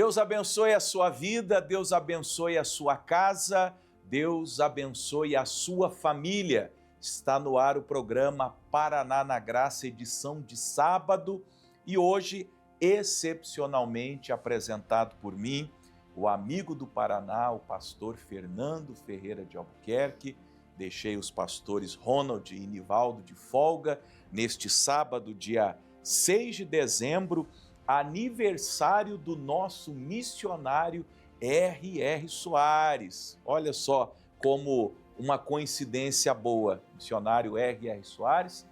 Deus abençoe a sua vida, Deus abençoe a sua casa, Deus abençoe a sua família. Está no ar o programa Paraná na Graça, edição de sábado, e hoje, excepcionalmente apresentado por mim, o amigo do Paraná, o pastor Fernando Ferreira de Albuquerque. Deixei os pastores Ronald e Nivaldo de folga neste sábado, dia 6 de dezembro, aniversário do nosso missionário R.R. Soares. Olha só como uma coincidência boa. Missionário R.R. Soares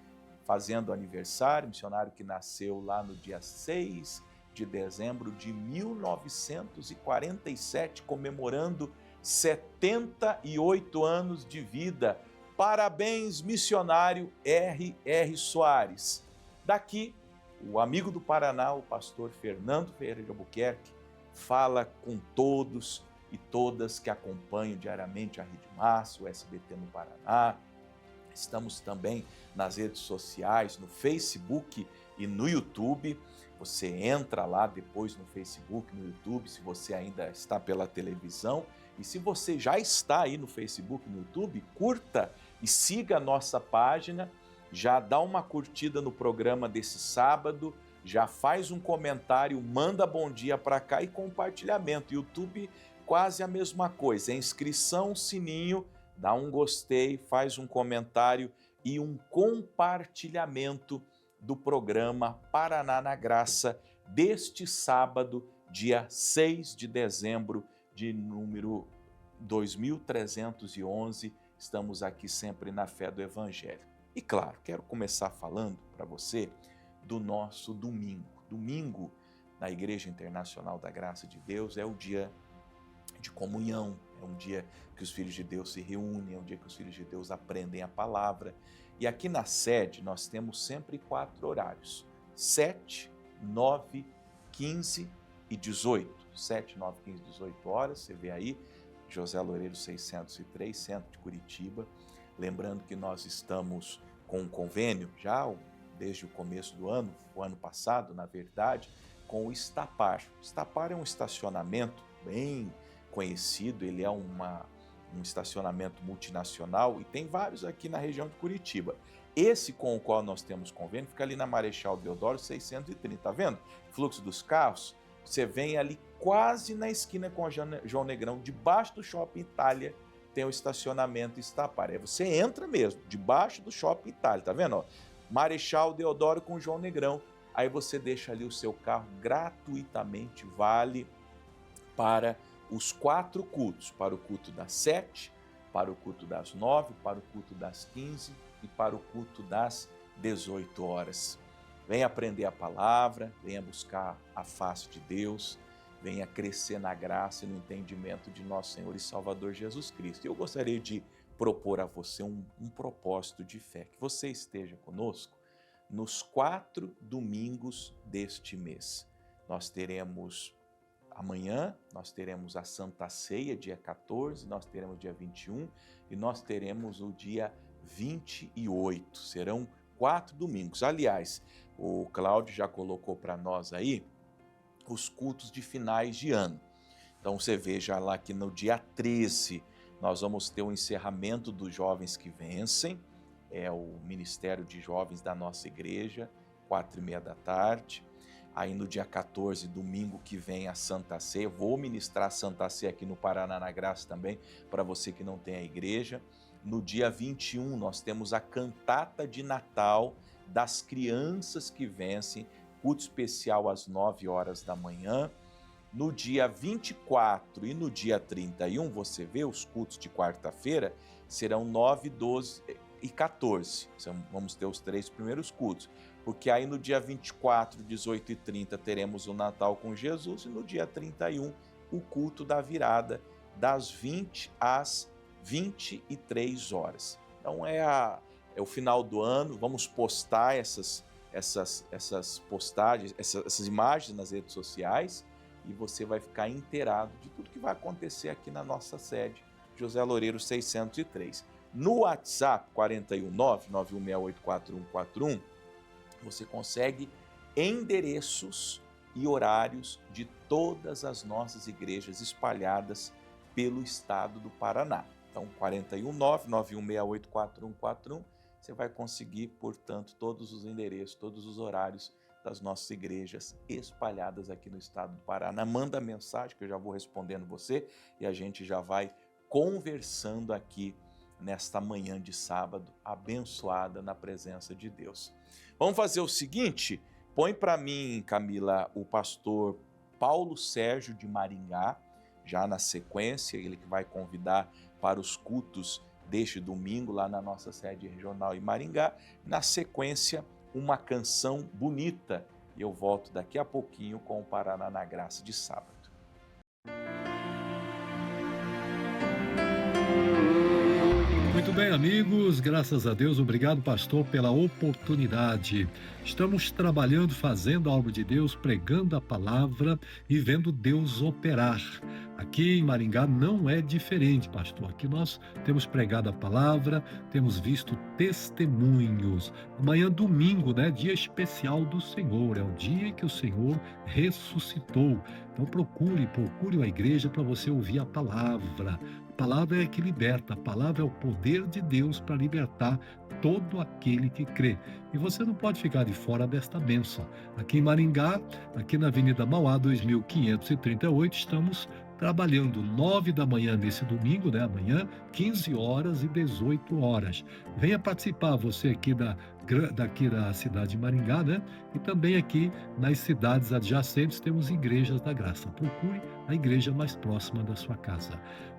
fazendo aniversário, missionário que nasceu lá no dia 6 de dezembro de 1947, comemorando 78 anos de vida. Parabéns, missionário R.R. Soares. Daqui, o amigo do Paraná, o pastor Fernando Ferreira de Albuquerque, fala com todos e todas que acompanham diariamente a Rede Massa, o SBT no Paraná. Estamos também nas redes sociais, no Facebook e no YouTube. Você entra lá depois no Facebook, no YouTube, se você ainda está pela televisão. E se você já está aí no Facebook e no YouTube, curta e siga a nossa página. Já dá uma curtida no programa desse sábado, já faz um comentário, manda bom dia para cá e compartilhamento. YouTube, quase a mesma coisa, inscrição, sininho, dá um gostei, faz um comentário e um compartilhamento do programa Paraná na Graça deste sábado, dia 6 de dezembro de número 2311. Estamos aqui sempre na fé do Evangelho. E claro, quero começar falando para você do nosso domingo. Domingo, na Igreja Internacional da Graça de Deus, é o dia de comunhão, é um dia que os filhos de Deus se reúnem, é um dia que os filhos de Deus aprendem a palavra. E aqui na sede nós temos sempre 4 horários: 7, 9, 15 e 18. 7, 9, 15, 18 horas, você vê aí, José Loureiro 603, centro de Curitiba. Lembrando que nós estamos com um convênio já desde o começo do ano, o ano passado, na verdade, com o Estapar. O Estapar é um estacionamento bem conhecido, ele é um estacionamento multinacional e tem vários aqui na região de Curitiba. Esse com o qual nós temos convênio fica ali na Marechal Deodoro 630, tá vendo? Fluxo dos carros, você vem ali quase na esquina com a João Negrão, debaixo do Shopping Itália, tem o estacionamento Estapar. Aí você entra mesmo, debaixo do Shopping Itália, tá vendo? Ó, Marechal Deodoro com João Negrão. Aí você deixa ali o seu carro gratuitamente, vale para os 4 cultos, para o culto das 7, para o culto das 9, para o culto das 15 e para o culto das 18 horas. Venha aprender a palavra, venha buscar a face de Deus, venha crescer na graça e no entendimento de nosso Senhor e Salvador Jesus Cristo. Eu gostaria de propor a você um propósito de fé, que você esteja conosco nos 4 domingos deste mês. Nós teremos amanhã, nós teremos a Santa Ceia, dia 14, nós teremos dia 21 e nós teremos o dia 28. Serão 4 domingos. Aliás, o Cláudio já colocou para nós aí os cultos de finais de ano. Então você veja lá que no dia 13 nós vamos ter o encerramento dos Jovens que Vencem, é o Ministério de Jovens da nossa igreja, 4h30 da tarde. Aí no dia 14, domingo que vem, a Santa Ceia. Vou ministrar a Santa Ceia aqui no Paraná na Graça também, para você que não tem a igreja. No dia 21 nós temos a cantata de Natal das Crianças que Vencem, culto especial às 9 horas da manhã. No dia 24 e no dia 31, você vê, os cultos de quarta-feira serão 9, 12 e 14. Vamos ter os 3 primeiros cultos. Porque aí no dia 24, 18 e 30 teremos o Natal com Jesus e no dia 31 o culto da virada das 20 às 23 horas. Então é o final do ano, vamos postar essas postagens, essas imagens nas redes sociais e você vai ficar inteirado de tudo que vai acontecer aqui na nossa sede, José Loureiro 603. No WhatsApp 419-9168-4141, você consegue endereços e horários de todas as nossas igrejas espalhadas pelo estado do Paraná. Então, 419-9168-4141, você vai conseguir, portanto, todos os endereços, todos os horários das nossas igrejas espalhadas aqui no estado do Paraná. Manda mensagem que eu já vou respondendo você e a gente já vai conversando aqui nesta manhã de sábado, abençoada na presença de Deus. Vamos fazer o seguinte, põe para mim, Camila, o pastor Paulo Sérgio de Maringá, já na sequência, ele que vai convidar para os cultos deste domingo lá na nossa sede regional em Maringá. Na sequência, uma canção bonita. E eu volto daqui a pouquinho com o Paraná na Graça de sábado. Muito bem, amigos, graças a Deus, obrigado, pastor, pela oportunidade. Estamos trabalhando, fazendo a obra de Deus, pregando a palavra e vendo Deus operar. Aqui em Maringá não é diferente, pastor. Aqui nós temos pregado a palavra, temos visto testemunhos. Amanhã, domingo, né? Dia especial do Senhor, é o dia que o Senhor ressuscitou. Então procure a igreja para você ouvir a palavra. A palavra é que liberta, a palavra é o poder de Deus para libertar todo aquele que crê. E você não pode ficar de fora desta bênção. Aqui em Maringá, aqui na Avenida Mauá, 2538, estamos trabalhando 9 da manhã nesse domingo, né? Amanhã, 15 horas e 18 horas. Venha participar, você aqui daqui da cidade de Maringá, né? E também aqui nas cidades adjacentes temos igrejas da graça. Procure a igreja mais próxima da sua casa.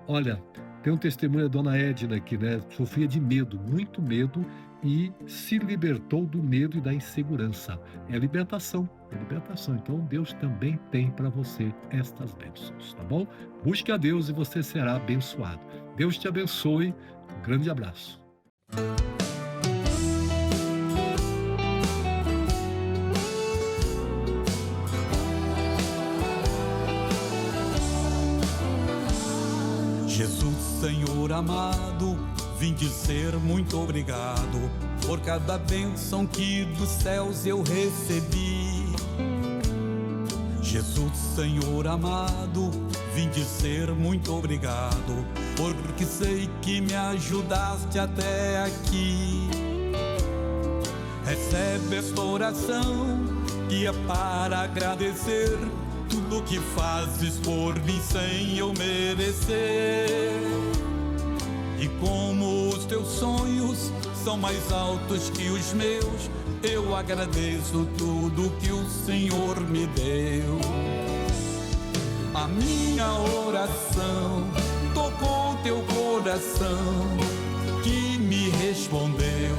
Olha, tem um testemunho da dona Edna aqui, né? Sofria de medo, muito medo, e se libertou do medo e da insegurança. É libertação, é libertação. Então Deus também tem para você estas bênçãos, tá bom? Busque a Deus e você será abençoado. Deus te abençoe. Um grande abraço. Jesus, Senhor amado, vim dizer muito obrigado por cada bênção que dos céus eu recebi. Jesus, Senhor amado, vim dizer muito obrigado, porque sei que me ajudaste até aqui. Recebe esta oração que é para agradecer tudo que fazes por mim sem eu merecer. E como os teus sonhos são mais altos que os meus, eu agradeço tudo que o Senhor me deu. A minha oração tocou teu coração, que me respondeu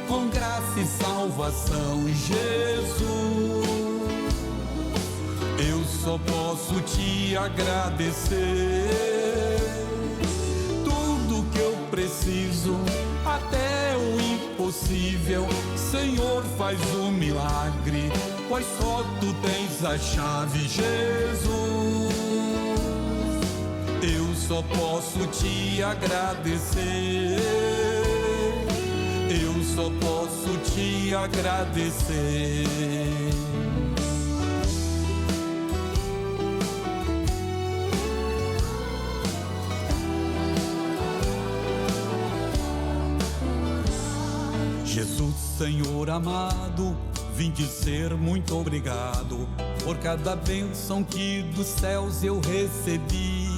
com graça e salvação. Jesus, eu só posso te agradecer. Tudo que eu preciso, até o impossível, Senhor, faz um milagre, pois só tu tens a chave. Jesus, eu só posso te agradecer. Eu só posso te agradecer. Jesus, Senhor amado, vim dizer muito obrigado por cada bênção que dos céus eu recebi.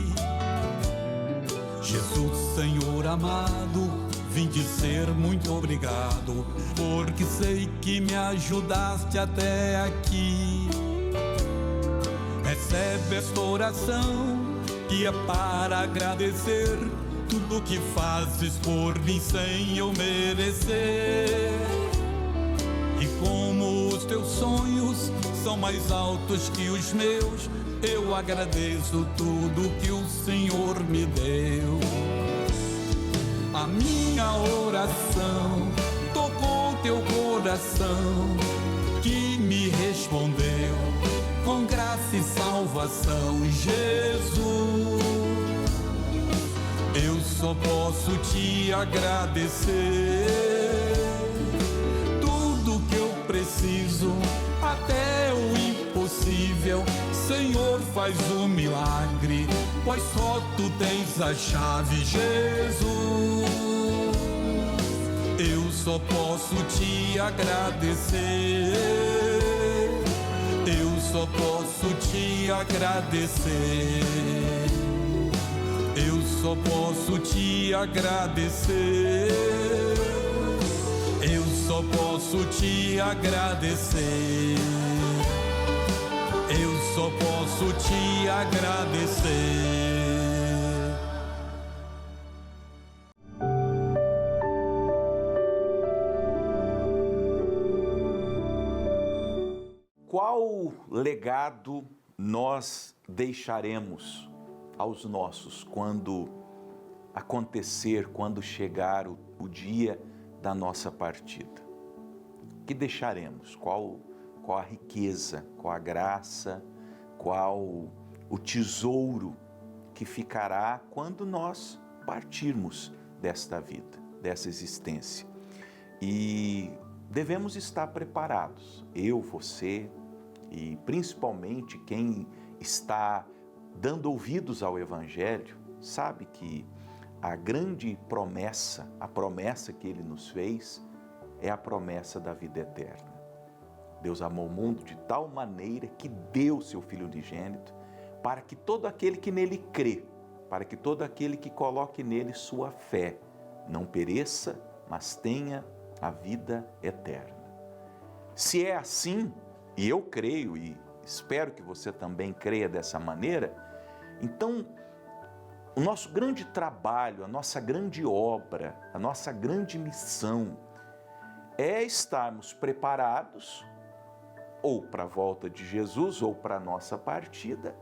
Jesus, Senhor amado, vim dizer muito obrigado, porque sei que me ajudaste até aqui. Recebe esta oração que é para agradecer tudo que fazes por mim sem eu merecer. E como os teus sonhos são mais altos que os meus, eu agradeço tudo que o Senhor me deu. A minha oração tocou teu coração, que me respondeu com graça e salvação. Jesus, eu só posso te agradecer. Tudo que eu preciso, até o impossível, Senhor, faz o milagre, pois só tu tens a chave, Jesus. Eu só posso te agradecer, eu só posso te agradecer, eu só posso te agradecer, eu só posso te agradecer, eu só posso te agradecer. Qual legado nós deixaremos aos nossos quando acontecer, quando chegar o dia da nossa partida? Que deixaremos? Qual a riqueza, qual a graça, qual o tesouro que ficará quando nós partirmos desta vida, dessa existência? E devemos estar preparados, eu, você e principalmente quem está dando ouvidos ao Evangelho, sabe que a grande promessa, a promessa que Ele nos fez, é a promessa da vida eterna. Deus amou o mundo de tal maneira que deu seu Filho unigênito para que todo aquele que nele crê, para que todo aquele que coloque nele sua fé, não pereça, mas tenha a vida eterna. Se é assim, e eu creio e espero que você também creia dessa maneira, então o nosso grande trabalho, a nossa grande obra, a nossa grande missão é estarmos preparados ou para a volta de Jesus ou para a nossa partida,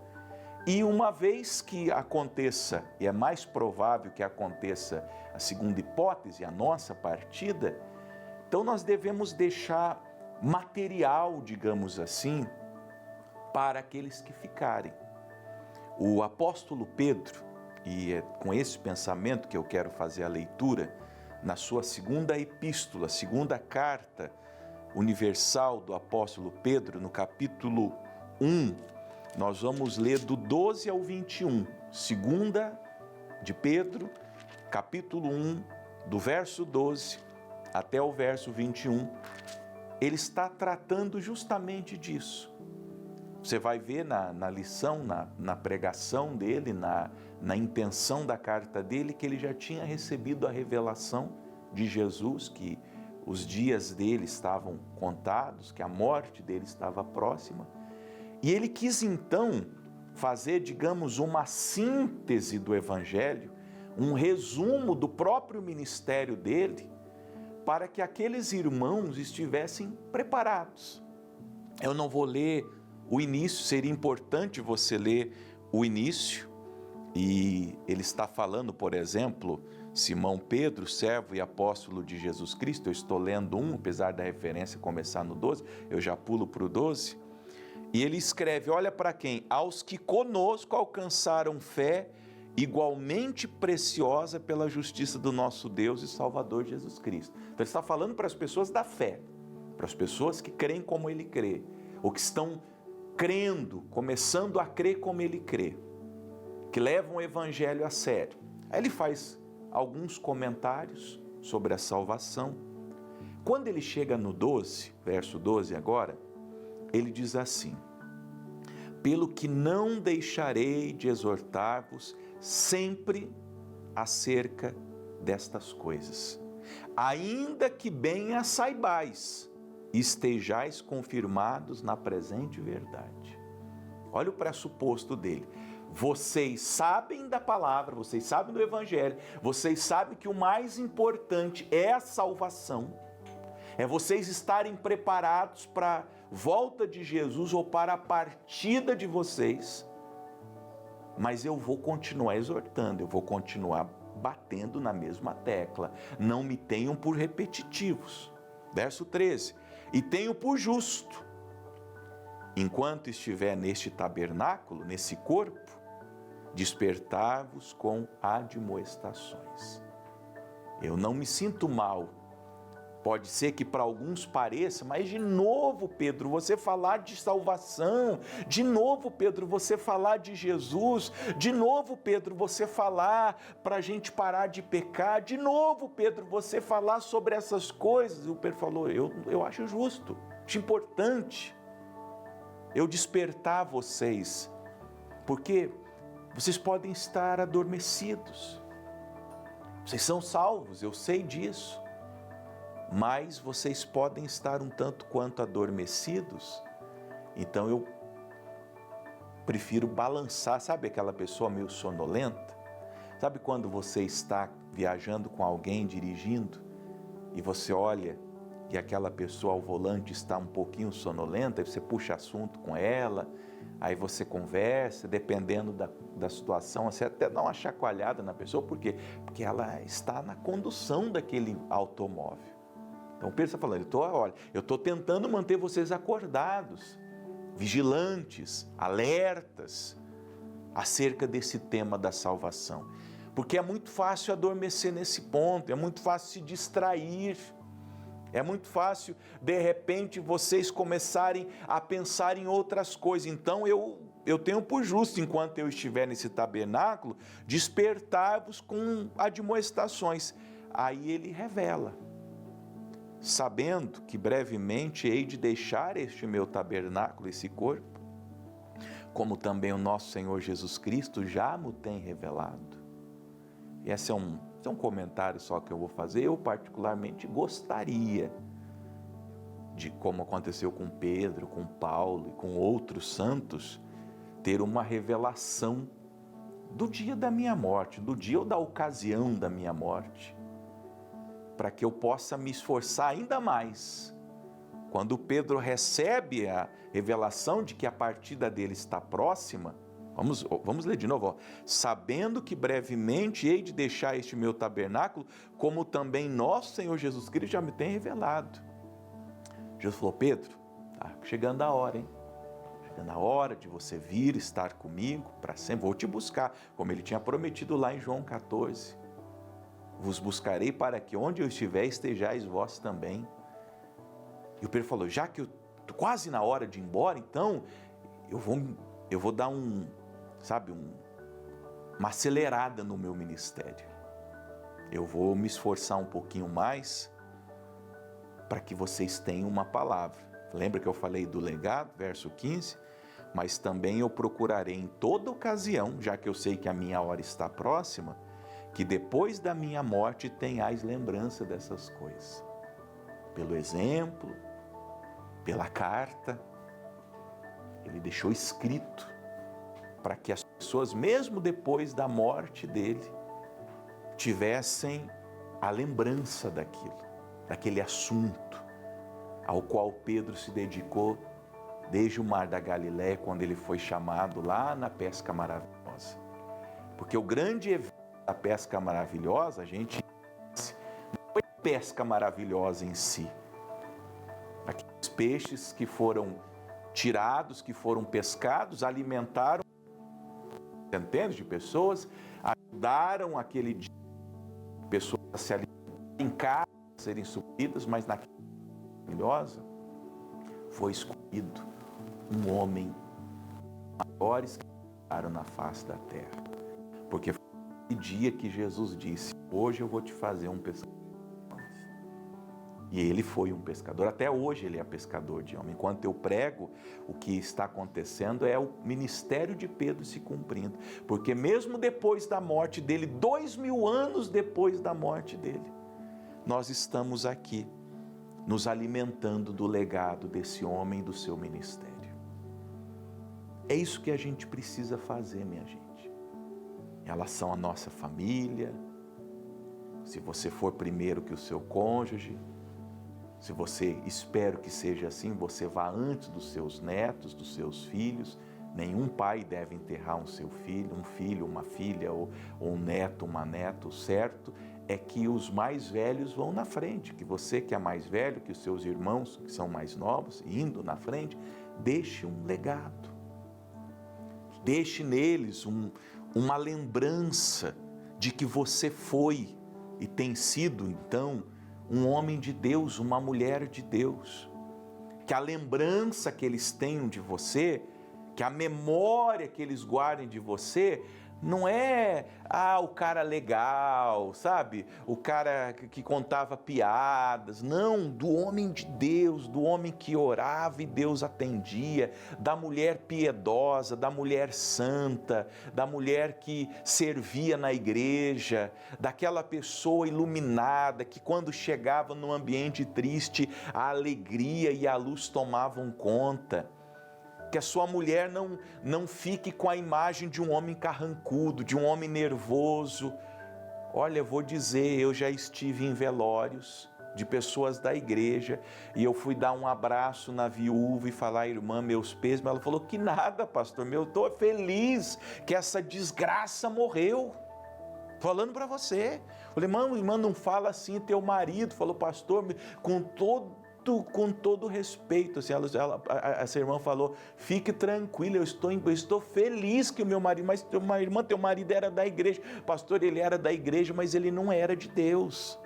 e uma vez que aconteça, e é mais provável que aconteça a segunda hipótese, a nossa partida, então nós devemos deixar material, digamos assim, para aqueles que ficarem. O apóstolo Pedro, e é com esse pensamento que eu quero fazer a leitura, na sua segunda epístola, segunda carta universal do apóstolo Pedro, no capítulo 1, nós vamos ler do 12 ao 21, segunda de Pedro, capítulo 1, do verso 12 até o verso 21, ele está tratando justamente disso. Você vai ver na lição, na pregação dele, na intenção da carta dele, que ele já tinha recebido a revelação de Jesus, que os dias dele estavam contados, que a morte dele estava próxima. E ele quis então fazer, digamos, uma síntese do Evangelho, um resumo do próprio ministério dele, para que aqueles irmãos estivessem preparados. Eu não vou ler o início, seria importante você ler o início, e ele está falando, por exemplo, Simão Pedro, servo e apóstolo de Jesus Cristo. Eu estou lendo apesar da referência começar no 12, eu já pulo para o 12, e ele escreve, olha para quem? Aos que conosco alcançaram fé igualmente preciosa pela justiça do nosso Deus e Salvador Jesus Cristo. Então ele está falando para as pessoas da fé, para as pessoas que creem como ele crê, ou que estão crendo, começando a crer como ele crê, que levam o Evangelho a sério. Aí ele faz alguns comentários sobre a salvação. Quando ele chega no 12, verso 12 agora, ele diz assim: pelo que não deixarei de exortar-vos sempre acerca destas coisas, ainda que bem as saibais, estejais confirmados na presente verdade. Olha o pressuposto dele. Vocês sabem da palavra, vocês sabem do Evangelho, vocês sabem que o mais importante é a salvação, é vocês estarem preparados para a volta de Jesus ou para a partida de vocês, mas eu vou continuar exortando, eu vou continuar batendo na mesma tecla. Não me tenham por repetitivos. Verso 13. E tenho por justo, enquanto estiver neste tabernáculo, nesse corpo, despertar-vos com admoestações. Eu não me sinto mal Pode ser que para alguns pareça, mas de novo, Pedro, você falar de salvação, de novo, Pedro, você falar de Jesus, de novo, Pedro, você falar para a gente parar de pecar, de novo, Pedro, você falar sobre essas coisas. E o Pedro falou, eu acho justo, acho importante eu despertar vocês, porque vocês podem estar adormecidos, vocês são salvos, eu sei disso. Mas vocês podem estar um tanto quanto adormecidos, então eu prefiro balançar, sabe aquela pessoa meio sonolenta? Sabe quando você está viajando com alguém, dirigindo, e você olha e aquela pessoa ao volante está um pouquinho sonolenta, e você puxa assunto com ela, aí você conversa, dependendo da situação, você até dá uma chacoalhada na pessoa, por quê? Porque ela está na condução daquele automóvel. Então Pedro está falando, eu estou tentando manter vocês acordados, vigilantes, alertas, acerca desse tema da salvação. Porque é muito fácil adormecer nesse ponto, é muito fácil se distrair, é muito fácil, de repente, vocês começarem a pensar em outras coisas. Então eu tenho por justo, enquanto eu estiver nesse tabernáculo, despertar-vos com admoestações. Aí ele revela, sabendo que brevemente hei de deixar este meu tabernáculo, esse corpo, como também o nosso Senhor Jesus Cristo já me tem revelado. E esse é um comentário só que eu vou fazer. Eu particularmente gostaria de, como aconteceu com Pedro, com Paulo e com outros santos, ter uma revelação do dia da minha morte, do dia ou da ocasião da minha morte, para que eu possa me esforçar ainda mais. Quando Pedro recebe a revelação de que a partida dele está próxima, vamos ler de novo, sabendo que brevemente hei de deixar este meu tabernáculo, como também nosso Senhor Jesus Cristo já me tem revelado. Jesus falou, Pedro, tá chegando a hora, hein? Chegando a hora de você vir estar comigo para sempre, vou te buscar, como ele tinha prometido lá em João 14. Vos buscarei para que onde eu estiver estejais vós também. E o Pedro falou, já que eu estou quase na hora de ir embora, então eu vou dar uma acelerada no meu ministério. Eu vou me esforçar um pouquinho mais para que vocês tenham uma palavra. Lembra que eu falei do legado, verso 15? Mas também eu procurarei em toda ocasião, já que eu sei que a minha hora está próxima, que depois da minha morte tenhais lembrança dessas coisas. Pelo exemplo, pela carta, ele deixou escrito para que as pessoas, mesmo depois da morte dele, tivessem a lembrança daquele assunto ao qual Pedro se dedicou desde o Mar da Galileia, quando ele foi chamado lá na pesca maravilhosa. Porque o grande evento da pesca maravilhosa, não foi pesca maravilhosa em si. Aqueles peixes que foram tirados, que foram pescados, alimentaram centenas de pessoas, ajudaram aquele dia pessoas a se alimentarem em casa, a serem supridas, mas naquela maravilhosa foi escolhido um homem maiores que ficaram na face da terra. Porque foi o dia que Jesus disse, hoje eu vou te fazer um pescador. E ele foi um pescador, até hoje ele é pescador de homens. Enquanto eu prego, o que está acontecendo é o ministério de Pedro se cumprindo. Porque mesmo depois da morte dele, 2000 anos depois da morte dele, nós estamos aqui, nos alimentando do legado desse homem e do seu ministério. É isso que a gente precisa fazer, minha gente. Em relação à nossa família, se você for primeiro que o seu cônjuge, se você, espero que seja assim, você vá antes dos seus netos, dos seus filhos. Nenhum pai deve enterrar um filho, uma filha, ou um neto, uma neta. O certo é que os mais velhos vão na frente, que você que é mais velho, que os seus irmãos que são mais novos, indo na frente, deixe um legado. Deixe neles uma lembrança de que você foi e tem sido, então, um homem de Deus, uma mulher de Deus. Que a lembrança que eles tenham de você, que a memória que eles guardem de você, não é, o cara legal, sabe? O cara que contava piadas. Não, do homem de Deus, do homem que orava e Deus atendia, da mulher piedosa, da mulher santa, da mulher que servia na igreja, daquela pessoa iluminada que quando chegava num ambiente triste, a alegria e a luz tomavam conta. Que a sua mulher não fique com a imagem de um homem carrancudo, de um homem nervoso. Olha, eu vou dizer, eu já estive em velórios de pessoas da igreja e eu fui dar um abraço na viúva e falar, irmã, meus pêsames. Ela falou, que nada, pastor, eu estou feliz que essa desgraça morreu. Falando para você. Eu falei, irmã, não fala assim, teu marido. Falou, pastor, com todo respeito, assim, essa irmã falou, fique tranquila, eu estou feliz que o meu marido, mas teu marido era da igreja, pastor, ele era da igreja, mas ele não era de Deus.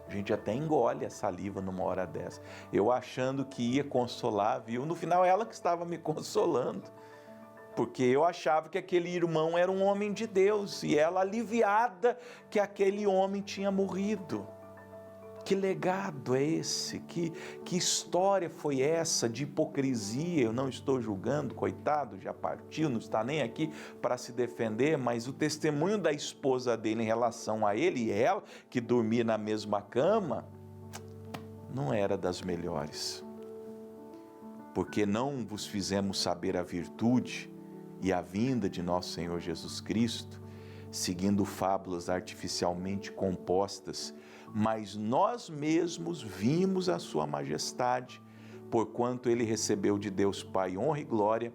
A gente até engole a saliva numa hora dessa, eu achando que ia consolar, viu? No final ela que estava me consolando, porque eu achava que aquele irmão era um homem de Deus, e ela aliviada que aquele homem tinha morrido. Que legado é esse? Que história foi essa de hipocrisia? Eu não estou julgando, coitado, já partiu, não está nem aqui para se defender, mas o testemunho da esposa dele em relação a ele e ela, que dormia na mesma cama, não era das melhores. Porque não vos fizemos saber a virtude e a vinda de nosso Senhor Jesus Cristo, seguindo fábulas artificialmente compostas, mas nós mesmos vimos a sua majestade, porquanto ele recebeu de Deus Pai honra e glória,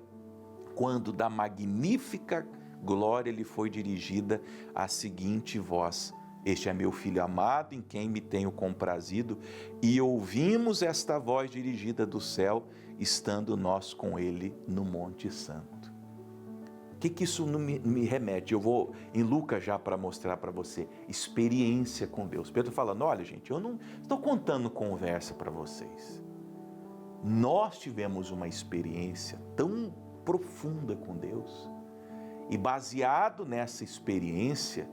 quando da magnífica glória lhe foi dirigida a seguinte voz, este é meu Filho amado, em quem me tenho comprazido, e ouvimos esta voz dirigida do céu, estando nós com ele no Monte Santo. O que isso me remete? Eu vou em Lucas já para mostrar para você. Experiência com Deus. Pedro falando, olha gente, eu não estou contando conversa para vocês. Nós tivemos uma experiência tão profunda com Deus. E baseado nessa experiência,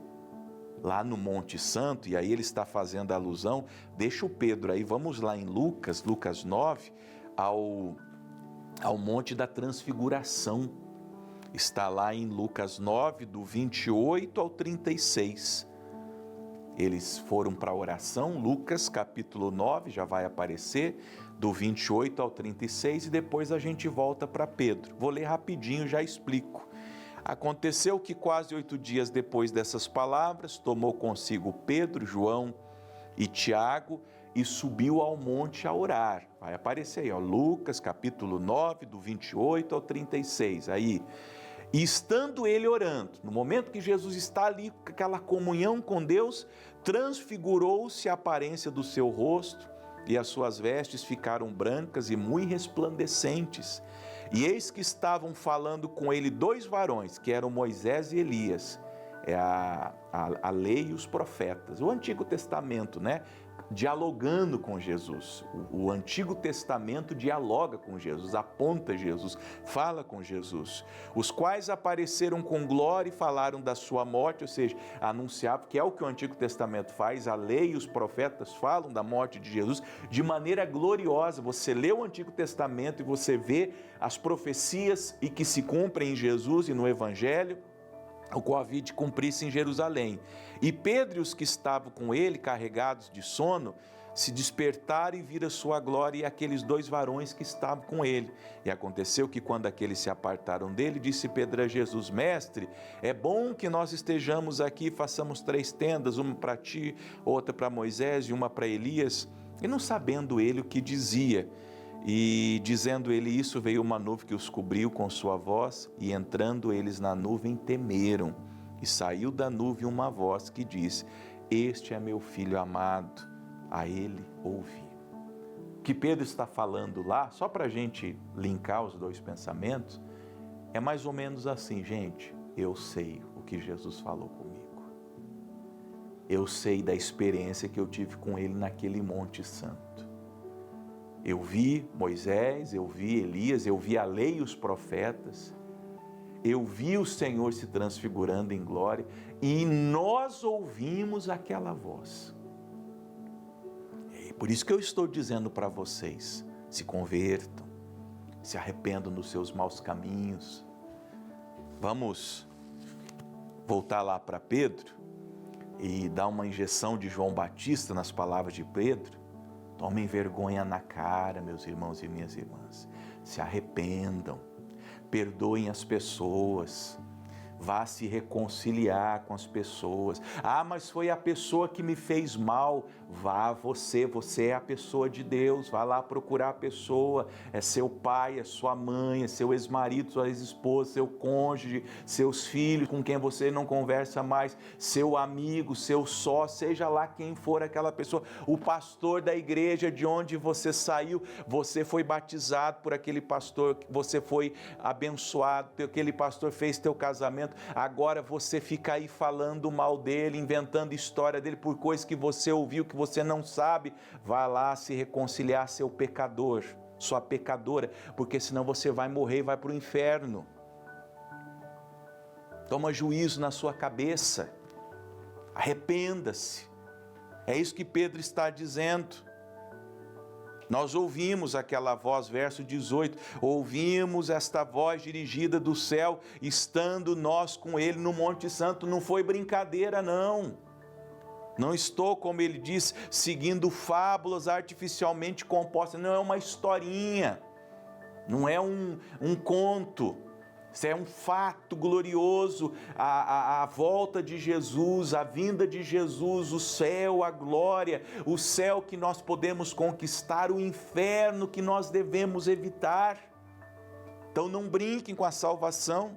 lá no Monte Santo, e aí ele está fazendo alusão, deixa o Pedro aí, vamos lá em Lucas 9, ao Monte da Transfiguração. Está lá em Lucas 9, do 28 ao 36. Eles foram para a oração, Lucas capítulo 9, já vai aparecer, do 28 ao 36, e depois a gente volta para Pedro. Vou ler rapidinho, já explico. Aconteceu que quase 8 dias depois dessas palavras, tomou consigo Pedro, João e Tiago, e subiu ao monte a orar. Vai aparecer aí, Lucas capítulo 9, do 28 ao 36, aí. E estando ele orando, no momento que Jesus está ali, com aquela comunhão com Deus, transfigurou-se a aparência do seu rosto, e as suas vestes ficaram brancas e muito resplandecentes. E eis que estavam falando com ele 2 varões, que eram Moisés e Elias, a lei e os profetas, o Antigo Testamento, né? Dialogando com Jesus. O Antigo Testamento dialoga com Jesus, aponta Jesus, fala com Jesus, os quais apareceram com glória e falaram da sua morte, ou seja, anunciar, porque é o que o Antigo Testamento faz, a lei e os profetas falam da morte de Jesus de maneira gloriosa. Você lê o Antigo Testamento e você vê as profecias e que se cumprem em Jesus e no Evangelho, o qual havia de cumprir-se em Jerusalém. E Pedro e os que estavam com ele, carregados de sono, se despertaram e viram sua glória e aqueles 2 varões que estavam com ele. E aconteceu que quando aqueles se apartaram dele, disse Pedro a Jesus, mestre, é bom que nós estejamos aqui, façamos 3 tendas, uma para ti, outra para Moisés e uma para Elias. E não sabendo ele o que dizia, e dizendo ele isso, veio uma nuvem que os cobriu com sua voz, e entrando eles na nuvem temeram. E saiu da nuvem uma voz que disse, este é meu filho amado, a ele ouvi. O que Pedro está falando lá, só para a gente linkar os 2 pensamentos, é mais ou menos assim, gente, eu sei o que Jesus falou comigo. Eu sei da experiência que eu tive com ele naquele Monte Santo. Eu vi Moisés, eu vi Elias, eu vi a lei e os profetas, eu vi o Senhor se transfigurando em glória e nós ouvimos aquela voz. E por isso que eu estou dizendo para vocês, se convertam, se arrependam dos seus maus caminhos. Vamos voltar lá para Pedro e dar uma injeção de João Batista nas palavras de Pedro. Tomem vergonha na cara, meus irmãos e minhas irmãs. Se arrependam, perdoem as pessoas, vá se reconciliar com as pessoas. Ah, mas foi a pessoa que me fez mal. Vá você é a pessoa de Deus, vá lá procurar a pessoa, é seu pai, é sua mãe, é seu ex-marido, sua ex-esposa, seu cônjuge, seus filhos com quem você não conversa mais, seu amigo, seu sócio, seja lá quem for aquela pessoa, o pastor da igreja de onde você saiu, você foi batizado por aquele pastor, você foi abençoado, aquele pastor fez teu casamento, agora você fica aí falando mal dele, inventando história dele por coisas que você ouviu, que você não sabe. Vá lá se reconciliar, seu pecador, sua pecadora, porque senão você vai morrer e vai para o inferno. Toma juízo na sua cabeça, arrependa-se. É isso que Pedro está dizendo. Nós ouvimos aquela voz, verso 18, ouvimos esta voz dirigida do céu, estando nós com ele no Monte Santo. Não foi brincadeira, não. Não estou, como ele diz, seguindo fábulas artificialmente compostas. Não é uma historinha, não é um conto. Isso é um fato glorioso, a volta de Jesus, a vinda de Jesus, o céu, a glória, o céu que nós podemos conquistar, o inferno que nós devemos evitar. Então não brinquem com a salvação.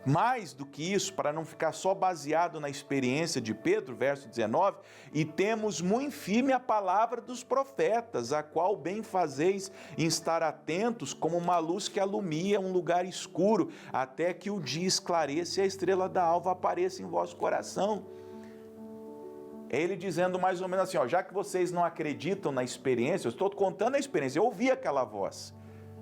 Mais do que isso, para não ficar só baseado na experiência de Pedro, verso 19, e temos muito firme a palavra dos profetas, a qual bem fazeis em estar atentos como uma luz que alumia um lugar escuro, até que o dia esclareça e a estrela da alva apareça em vosso coração. É ele dizendo mais ou menos assim, já que vocês não acreditam na experiência, eu estou contando a experiência, eu ouvi aquela voz.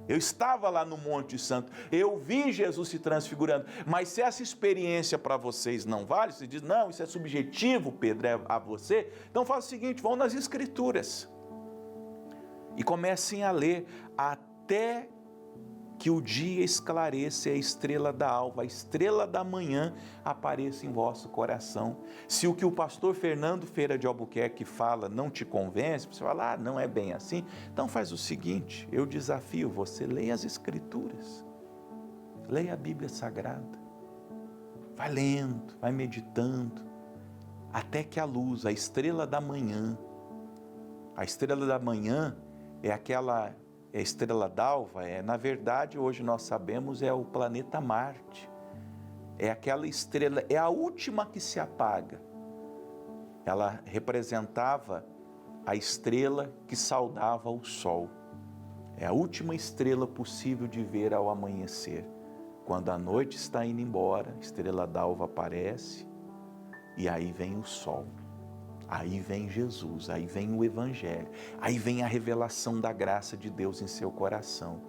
Eu estava lá no Monte Santo, eu vi Jesus se transfigurando, mas se essa experiência para vocês não vale, você diz, não, isso é subjetivo, Pedro, é a você, então faça o seguinte, vão nas Escrituras e comecem a ler até que o dia esclareça e a estrela da alva, a estrela da manhã apareça em vosso coração. Se o que o pastor Fernando Feira de Albuquerque fala não te convence, você fala, não é bem assim, então faz o seguinte, eu desafio você, leia as Escrituras, leia a Bíblia Sagrada, vai lendo, vai meditando, até que a luz, a estrela da manhã é aquela... A estrela d'alva na verdade, hoje nós sabemos, é o planeta Marte. É aquela estrela, é a última que se apaga. Ela representava a estrela que saudava o sol. É a última estrela possível de ver ao amanhecer. Quando a noite está indo embora, a estrela d'alva aparece e aí vem o sol. Aí vem Jesus, aí vem o Evangelho, aí vem a revelação da graça de Deus em seu coração.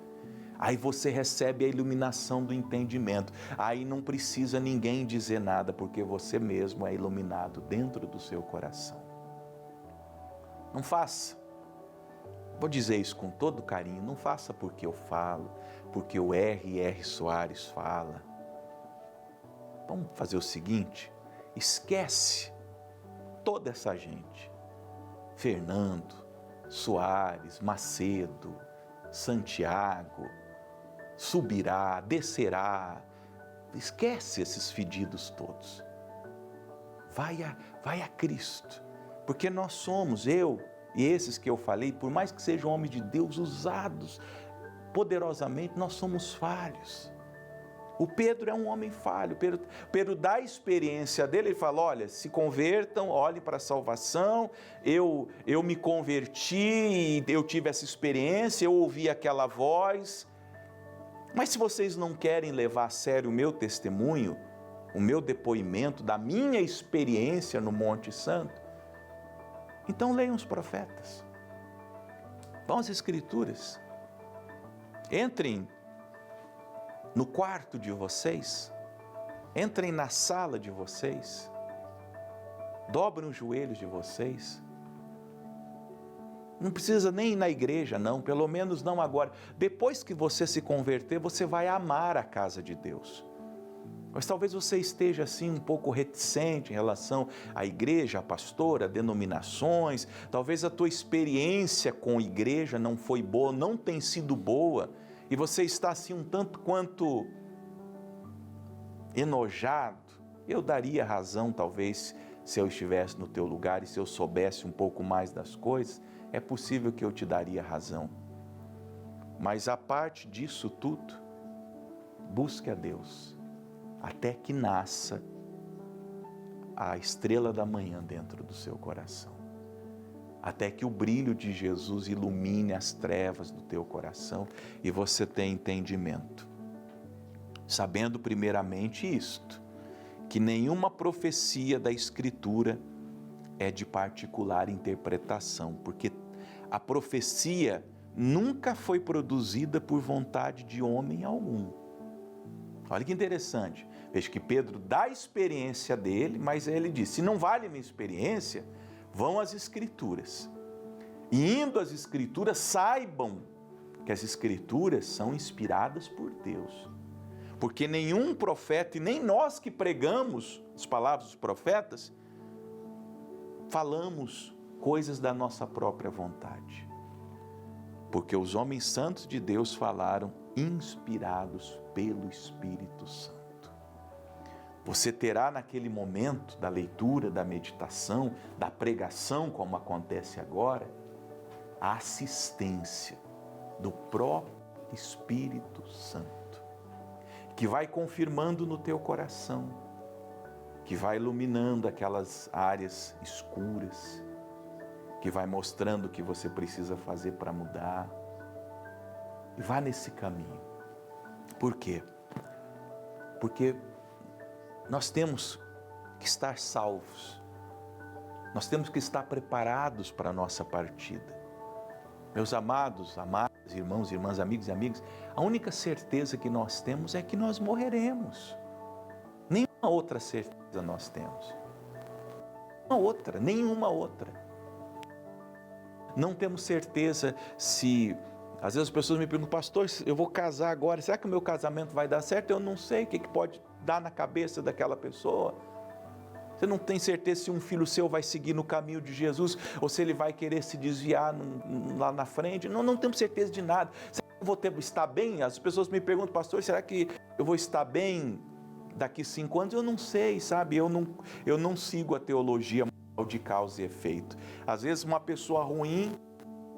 Aí você recebe a iluminação do entendimento, aí não precisa ninguém dizer nada, porque você mesmo é iluminado dentro do seu coração. Não faça, vou dizer isso com todo carinho, não faça porque eu falo, porque o R.R. Soares fala. Vamos fazer o seguinte, esquece toda essa gente, Fernando, Soares, Macedo, Santiago, subirá, descerá, esquece esses fedidos todos, vai a Cristo, porque nós somos, eu e esses que eu falei, por mais que sejam homens de Deus usados poderosamente, nós somos falhos. O Pedro é um homem falho, Pedro dá a experiência dele, ele fala, olha, se convertam, olhem para a salvação, eu me converti, eu tive essa experiência, eu ouvi aquela voz, mas se vocês não querem levar a sério o meu testemunho, o meu depoimento, da minha experiência no Monte Santo, então leiam os profetas. Vão às Escrituras. Entrem no quarto de vocês. Entrem na sala de vocês. Dobrem os joelhos de vocês. Não precisa nem ir na igreja, não, pelo menos não agora. Depois que você se converter, você vai amar a casa de Deus. Mas talvez você esteja assim um pouco reticente em relação à igreja, à pastora, a denominações. Talvez a tua experiência com igreja não foi boa, não tem sido boa. E você está assim um tanto quanto enojado. Eu daria razão talvez se eu estivesse no teu lugar e se eu soubesse um pouco mais das coisas. É possível que eu te daria razão. Mas a parte disso tudo, busque a Deus. Até que nasça a estrela da manhã dentro do seu coração. Até que o brilho de Jesus ilumine as trevas do teu coração e você tenha entendimento. Sabendo primeiramente isto, que nenhuma profecia da Escritura é de particular interpretação, porque a profecia nunca foi produzida por vontade de homem algum. Olha que interessante, veja que Pedro dá a experiência dele, mas ele diz, se não vale a minha experiência, vão às Escrituras. E indo às Escrituras, saibam que as Escrituras são inspiradas por Deus. Porque nenhum profeta, e nem nós que pregamos as palavras dos profetas, falamos coisas da nossa própria vontade. Porque os homens santos de Deus falaram inspirados pelo Espírito Santo. Você terá naquele momento da leitura, da meditação, da pregação, como acontece agora, a assistência do próprio Espírito Santo, que vai confirmando no teu coração, que vai iluminando aquelas áreas escuras, que vai mostrando o que você precisa fazer para mudar. E vá nesse caminho. Por quê? Porque nós temos que estar salvos. Nós temos que estar preparados para a nossa partida. Meus amados, amadas, irmãos, irmãs, amigos e amigas, a única certeza que nós temos é que nós morreremos. Nenhuma outra certeza nós temos. Nenhuma outra. Não temos certeza se... Às vezes as pessoas me perguntam, pastor, eu vou casar agora, será que o meu casamento vai dar certo? Eu não sei o que pode dar na cabeça daquela pessoa. Você não tem certeza se um filho seu vai seguir no caminho de Jesus ou se ele vai querer se desviar lá na frente. Não temos certeza de nada. Será que eu vou estar bem? As pessoas me perguntam, pastor, será que eu vou estar bem daqui 5 anos? Eu não sei, sabe? Eu não sigo a teologia de causa e efeito. Às vezes uma pessoa ruim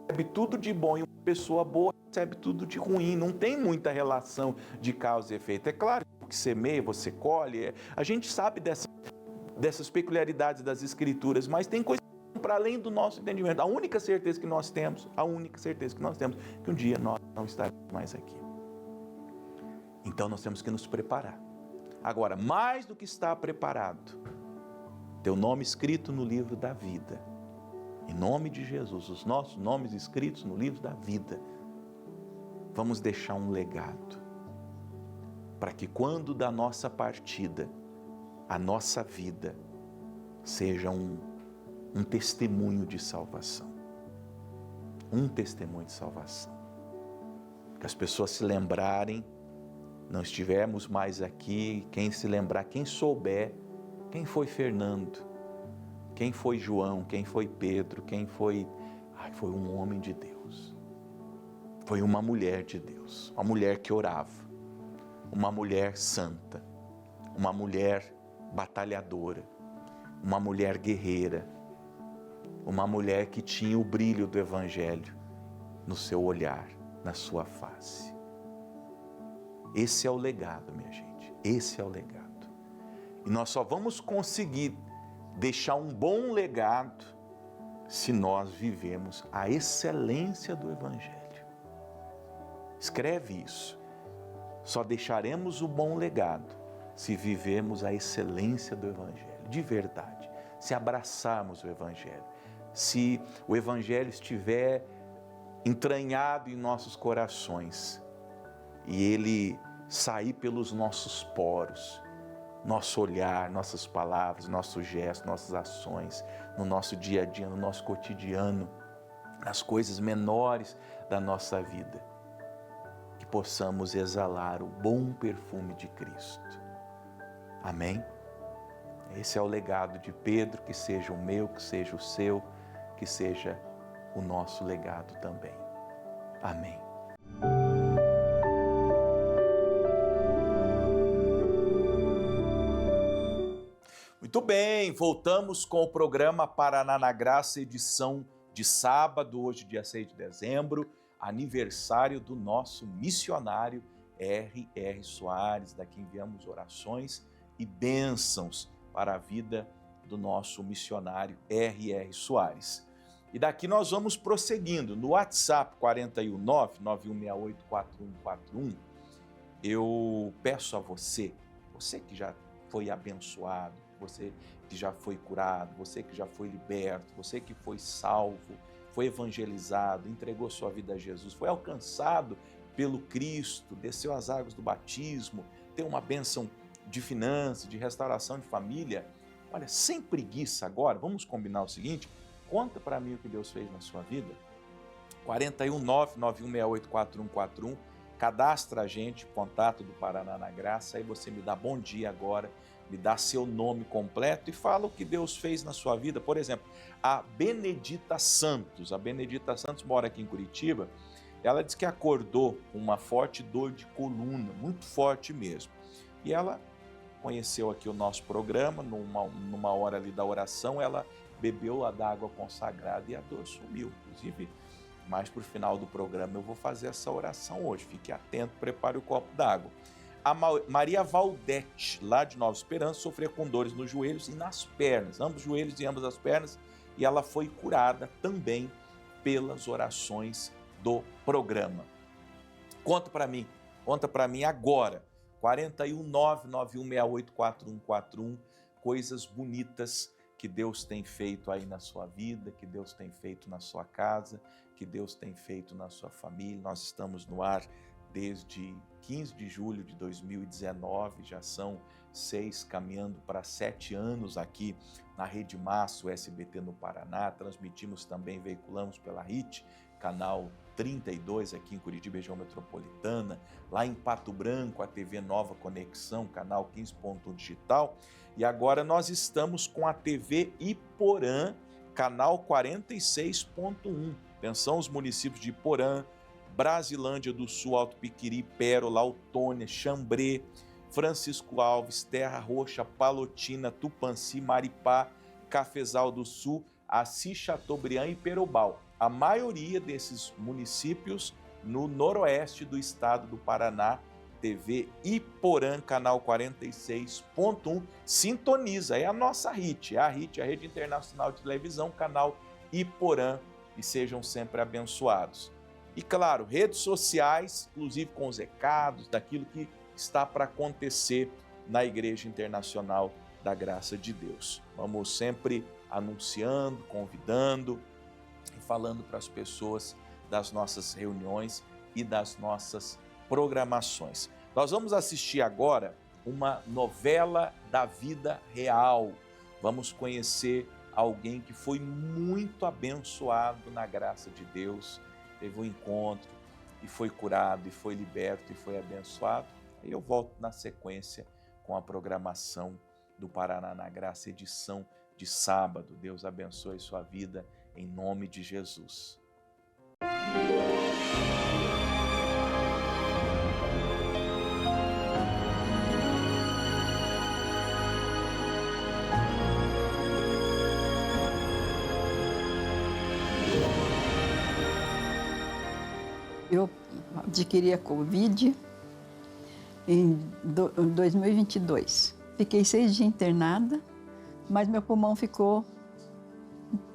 recebe tudo de bom e uma pessoa boa recebe tudo de ruim. Não tem muita relação de causa e efeito. É claro que o que semeia, você colhe. A gente sabe dessas peculiaridades das Escrituras, mas tem coisas para além do nosso entendimento. A única certeza que nós temos, é que um dia nós não estaremos mais aqui. Então nós temos que nos preparar. Agora, mais do que estar preparado, teu nome escrito no livro da vida. Em nome de Jesus, os nossos nomes escritos no livro da vida. Vamos deixar um legado. Para que quando da nossa partida, a nossa vida seja um testemunho de salvação. Um testemunho de salvação. Que as pessoas se lembrarem, não estivermos mais aqui, quem se lembrar, quem souber, quem foi Fernando, quem foi João, quem foi Pedro, quem foi... foi um homem de Deus. Foi uma mulher de Deus, uma mulher que orava, uma mulher santa, uma mulher batalhadora, uma mulher guerreira, uma mulher que tinha o brilho do Evangelho no seu olhar, na sua face. Esse é o legado, minha gente, esse é o legado. E nós só vamos conseguir deixar um bom legado se nós vivemos a excelência do Evangelho. Escreve isso. Só deixaremos o bom legado se vivemos a excelência do Evangelho, de verdade, se abraçarmos o Evangelho, se o Evangelho estiver entranhado em nossos corações e ele sair pelos nossos poros, nosso olhar, nossas palavras, nossos gestos, nossas ações, no nosso dia a dia, no nosso cotidiano, nas coisas menores da nossa vida, que possamos exalar o bom perfume de Cristo. Amém? Esse é o legado de Pedro, que seja o meu, que seja o seu, que seja o nosso legado também. Amém. Muito bem, voltamos com o programa Paraná na Graça, edição de sábado, hoje dia 6 de dezembro, aniversário do nosso missionário R.R. Soares, daqui enviamos orações e bênçãos para a vida do nosso missionário R.R. Soares. E daqui nós vamos prosseguindo. No WhatsApp 419-9168-4141, eu peço a você que já foi abençoado, você que já foi curado, você que já foi liberto, você que foi salvo, foi evangelizado, entregou sua vida a Jesus, foi alcançado pelo Cristo, desceu as águas do batismo, tem uma bênção de finanças, de restauração de família. Olha, sem preguiça agora, vamos combinar o seguinte, conta para mim o que Deus fez na sua vida. 419-9168-4141, cadastra a gente, contato do Paraná na Graça, aí você me dá bom dia agora, me dá seu nome completo e fala o que Deus fez na sua vida. Por exemplo, a Benedita Santos mora aqui em Curitiba, ela diz que acordou com uma forte dor de coluna, muito forte mesmo. E ela conheceu aqui o nosso programa, numa hora ali da oração, ela bebeu a d'água consagrada e a dor sumiu. Inclusive, mais para o final do programa eu vou fazer essa oração hoje, fique atento, prepare o copo d'água. A Maria Valdete, lá de Nova Esperança, sofreu com dores nos joelhos e nas pernas, ambos os joelhos e ambas as pernas, e ela foi curada também pelas orações do programa. Conta para mim agora, 419-9168-4141, coisas bonitas que Deus tem feito aí na sua vida, que Deus tem feito na sua casa, que Deus tem feito na sua família. Nós estamos no ar desde 15 de julho de 2019, já são 6, caminhando para 7 anos aqui na Rede Massa, o SBT no Paraná. Transmitimos também, veiculamos pela RIT, canal 32 aqui em Curitiba, região metropolitana, lá em Pato Branco, a TV Nova Conexão, canal 15.1 digital, e agora nós estamos com a TV Iporã, canal 46.1. Atenção, os municípios de Iporã, Brasilândia do Sul, Alto Piquiri, Pérola, Autônia, Xambrê, Francisco Alves, Terra Roxa, Palotina, Tupanci, Maripá, Cafezal do Sul, Assis Chateaubriand e Perobal. A maioria desses municípios no noroeste do estado do Paraná, TV Iporã, canal 46.1, sintoniza, é a nossa RIT, a Rede Internacional de Televisão, canal Iporã, e sejam sempre abençoados. E claro, redes sociais, inclusive com os recados daquilo que está para acontecer na Igreja Internacional da Graça de Deus. Vamos sempre anunciando, convidando e falando para as pessoas das nossas reuniões e das nossas programações. Nós vamos assistir agora uma novela da vida real. Vamos conhecer alguém que foi muito abençoado na graça de Deus, teve um encontro e foi curado, e foi liberto, e foi abençoado. E eu volto na sequência com a programação do Paraná na Graça, edição de sábado. Deus abençoe sua vida, em nome de Jesus. Eu adquiri a Covid em 2022. Fiquei 6 dias internada, mas meu pulmão ficou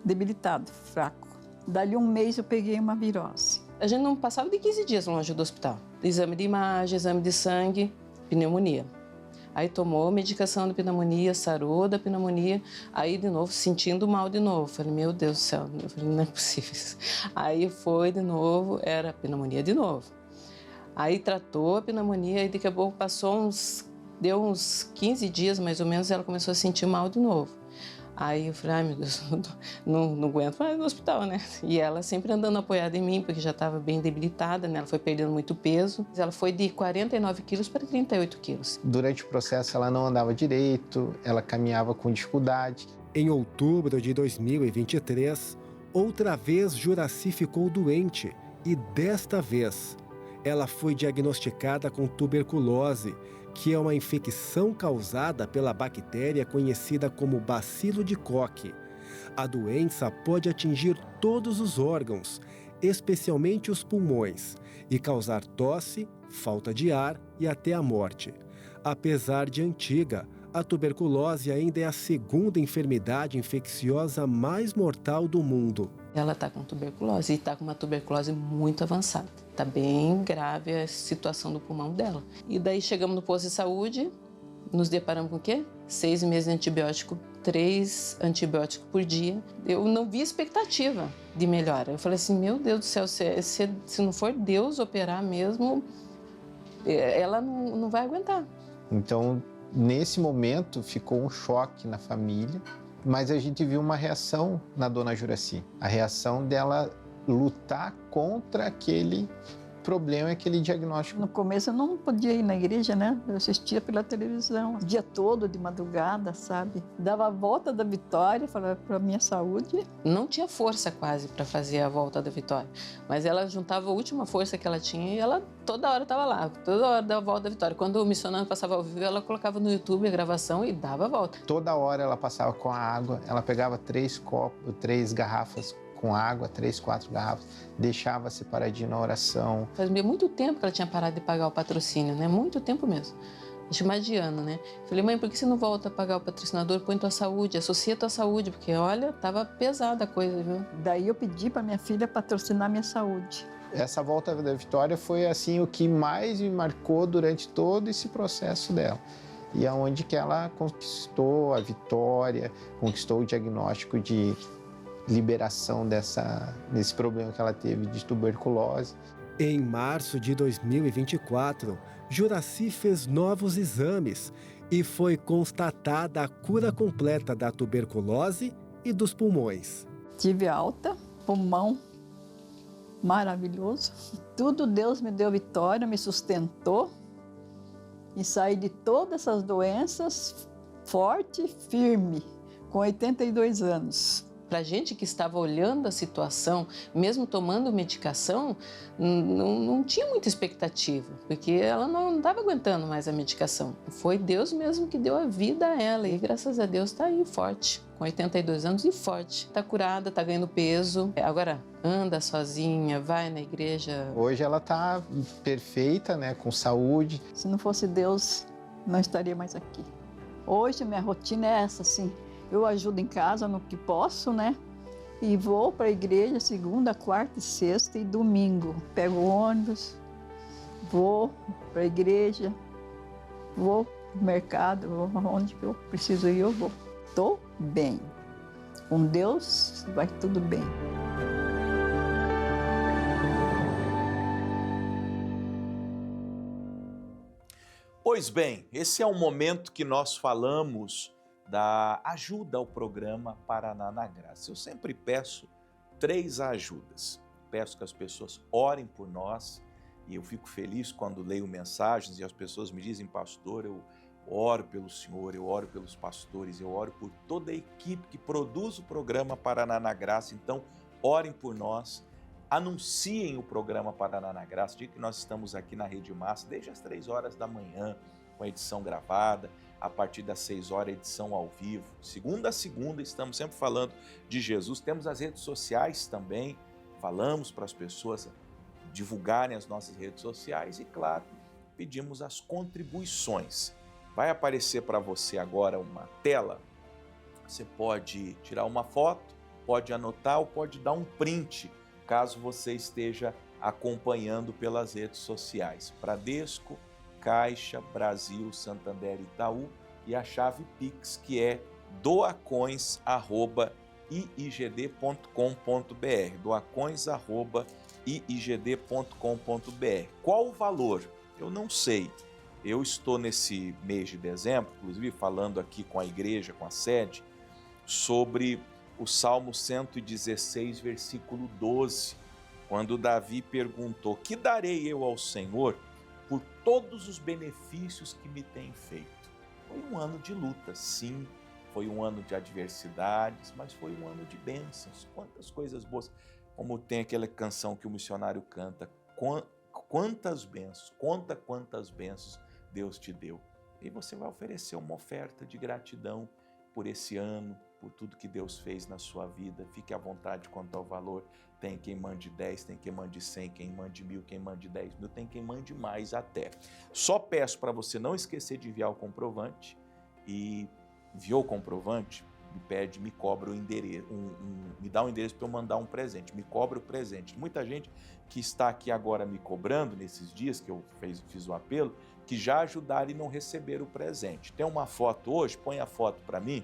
debilitado, fraco. Dali um mês eu peguei uma virose. A gente não passava de 15 dias longe do hospital. Exame de imagem, exame de sangue, pneumonia. Aí tomou medicação da pneumonia, sarou da pneumonia, aí de novo sentindo mal de novo. Falei, meu Deus do céu, eu falei, não é possível isso. Aí foi de novo, era pneumonia de novo. Aí tratou a pneumonia e daqui a pouco deu uns 15 dias mais ou menos, ela começou a sentir mal de novo. Aí eu falei, ai meu Deus, não aguento mais no hospital, né? E ela sempre andando apoiada em mim, porque já estava bem debilitada, né? Ela foi perdendo muito peso. Ela foi de 49 quilos para 38 quilos. Durante o processo ela não andava direito, ela caminhava com dificuldade. Em outubro de 2023, outra vez Juracy ficou doente e desta vez ela foi diagnosticada com tuberculose, que é uma infecção causada pela bactéria conhecida como bacilo de Koch. A doença pode atingir todos os órgãos, especialmente os pulmões, e causar tosse, falta de ar e até a morte. Apesar de antiga, a tuberculose ainda é a segunda enfermidade infecciosa mais mortal do mundo. Ela está com tuberculose e está com uma tuberculose muito avançada. Está bem grave a situação do pulmão dela. E daí chegamos no posto de saúde, nos deparamos com o quê? 6 meses de antibiótico, 3 antibióticos por dia. Eu não vi expectativa de melhora. Eu falei assim, meu Deus do céu, se não for Deus operar mesmo, ela não vai aguentar. Então, nesse momento, ficou um choque na família, mas a gente viu uma reação na dona Juracy. A reação dela lutar contra aquele problema, aquele diagnóstico. No começo eu não podia ir na igreja, né? Eu assistia pela televisão, o dia todo, de madrugada, sabe? Dava a volta da vitória, falava para minha saúde. Não tinha força quase para fazer a volta da vitória, mas ela juntava a última força que ela tinha e ela toda hora estava lá, toda hora dava a volta da vitória. Quando o missionário passava ao vivo, ela colocava no YouTube a gravação e dava a volta. Toda hora ela passava com a água, ela pegava 3 garrafas com água, 3, 4 garrafas, deixava separadinho na oração. Fazia muito tempo que ela tinha parado de pagar o patrocínio, né? Muito tempo mesmo. Acho mais de ano, né? Falei, mãe, por que você não volta a pagar o patrocinador? Põe tua saúde, associa tua saúde, porque olha, tava pesada a coisa, viu? Daí eu pedi para minha filha patrocinar minha saúde. Essa volta da vitória foi assim o que mais me marcou durante todo esse processo dela. E é onde que ela conquistou a vitória, conquistou o diagnóstico de liberação desse problema que ela teve de tuberculose. Em março de 2024, Juracy fez novos exames e foi constatada a cura completa da tuberculose e dos pulmões. Tive alta, pulmão maravilhoso. Tudo Deus me deu vitória, me sustentou e saí de todas essas doenças forte e firme, com 82 anos. Para a gente que estava olhando a situação, mesmo tomando medicação, não tinha muita expectativa, porque ela não estava aguentando mais a medicação. Foi Deus mesmo que deu a vida a ela e graças a Deus está aí forte, com 82 anos e forte. Está curada, está ganhando peso, agora anda sozinha, vai na igreja. Hoje ela está perfeita, né, com saúde. Se não fosse Deus, não estaria mais aqui. Hoje minha rotina é essa, assim. Eu ajudo em casa no que posso, né? E vou para a igreja segunda, quarta, sexta e domingo. Pego o ônibus, vou para a igreja, vou no mercado, vou onde eu preciso ir, eu vou. Estou bem. Com Deus vai tudo bem. Pois bem, esse é o momento que nós falamos da ajuda ao programa Paraná na Graça. Eu sempre peço 3 ajudas. Peço que as pessoas orem por nós e eu fico feliz quando leio mensagens e as pessoas me dizem, pastor, eu oro pelo senhor, eu oro pelos pastores, eu oro por toda a equipe que produz o programa Paraná na Graça. Então, orem por nós, anunciem o programa Paraná na Graça. Diga que nós estamos aqui na Rede Massa desde as 3 horas da manhã, com a edição gravada, a partir das 6 horas, edição ao vivo. Segunda a segunda, estamos sempre falando de Jesus. Temos as redes sociais também, falamos para as pessoas divulgarem as nossas redes sociais e, claro, pedimos as contribuições. Vai aparecer para você agora uma tela, você pode tirar uma foto, pode anotar ou pode dar um print, caso você esteja acompanhando pelas redes sociais. Bradesco, Caixa, Brasil, Santander, Itaú, e a chave Pix, que é doacões@iigd.com.br, doacões@iigd.com.br. Qual o valor? Eu não sei. Eu estou nesse mês de dezembro, inclusive falando aqui com a igreja, com a sede, sobre o Salmo 116, versículo 12, quando Davi perguntou: que darei eu ao Senhor por todos os benefícios que me tem feito? Foi um ano de luta, sim, foi um ano de adversidades, mas foi um ano de bênçãos. Quantas coisas boas, como tem aquela canção que o missionário canta, quantas bênçãos, conta quantas bênçãos Deus te deu. E você vai oferecer uma oferta de gratidão por esse ano, por tudo que Deus fez na sua vida. Fique à vontade quanto ao valor. Tem quem mande 10, tem quem mande 100, quem mande 1.000, quem mande 10.000, tem quem mande mais até. Só peço para você não esquecer de enviar o comprovante, e enviou o comprovante, me cobra o endereço, me dá um endereço para eu mandar um presente, me cobra o presente. Muita gente que está aqui agora me cobrando nesses dias que eu fiz o apelo, que já ajudaram e não receberam o presente. Tem uma foto hoje, põe a foto para mim,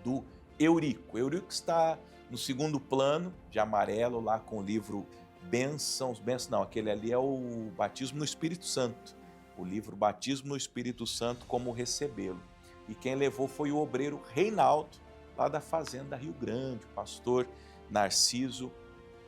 do Eurico. Eurico está no segundo plano, de amarelo, lá com o livro Bênçãos, não, aquele ali é o Batismo no Espírito Santo, o livro Batismo no Espírito Santo, como recebê-lo. E quem levou foi o obreiro Reinaldo, lá da Fazenda Rio Grande. O pastor Narciso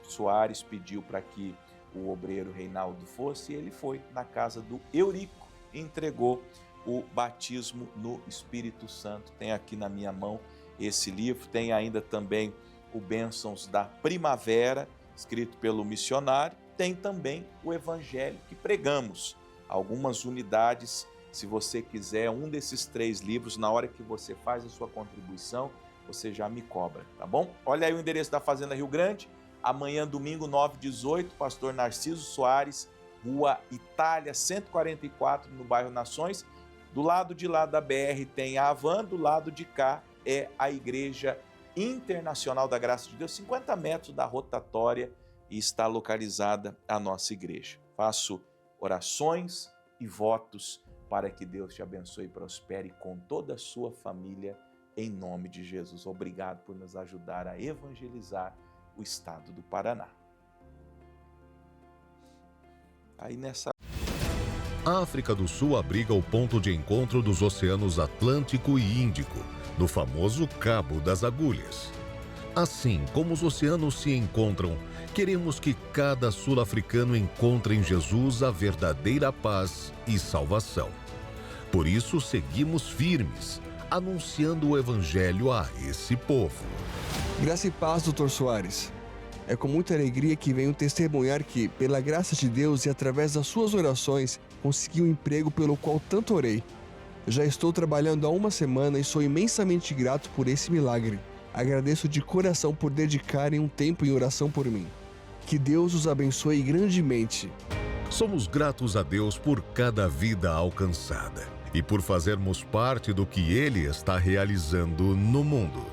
Soares pediu para que o obreiro Reinaldo fosse, e ele foi na casa do Eurico e entregou o Batismo no Espírito Santo. Tem aqui na minha mão esse livro, tem ainda também o Bênçãos da Primavera, escrito pelo missionário, tem também o Evangelho que pregamos, algumas unidades. Se você quiser um desses 3 livros, na hora que você faz a sua contribuição, você já me cobra, tá bom? Olha aí o endereço da Fazenda Rio Grande, amanhã, domingo, 9/18, pastor Narciso Soares, Rua Itália, 144, no bairro Nações. Do lado de lá da BR tem a Havan, do lado de cá é a Igreja Internacional da Graça de Deus, 50 metros da rotatória, e está localizada a nossa igreja. Faço orações e votos para que Deus te abençoe e prospere com toda a sua família, em nome de Jesus. Obrigado por nos ajudar a evangelizar o estado do Paraná. Aí nessa... A África do Sul abriga o ponto de encontro dos oceanos Atlântico e Índico, no famoso Cabo das Agulhas. Assim como os oceanos se encontram, queremos que cada sul-africano encontre em Jesus a verdadeira paz e salvação. Por isso, seguimos firmes, anunciando o Evangelho a esse povo. Graça e paz, Dr. Soares. É com muita alegria que venho testemunhar que, pela graça de Deus e através das suas orações, consegui o emprego pelo qual tanto orei. Já estou trabalhando há 1 semana e sou imensamente grato por esse milagre. Agradeço de coração por dedicarem um tempo em oração por mim. Que Deus os abençoe grandemente. Somos gratos a Deus por cada vida alcançada e por fazermos parte do que Ele está realizando no mundo.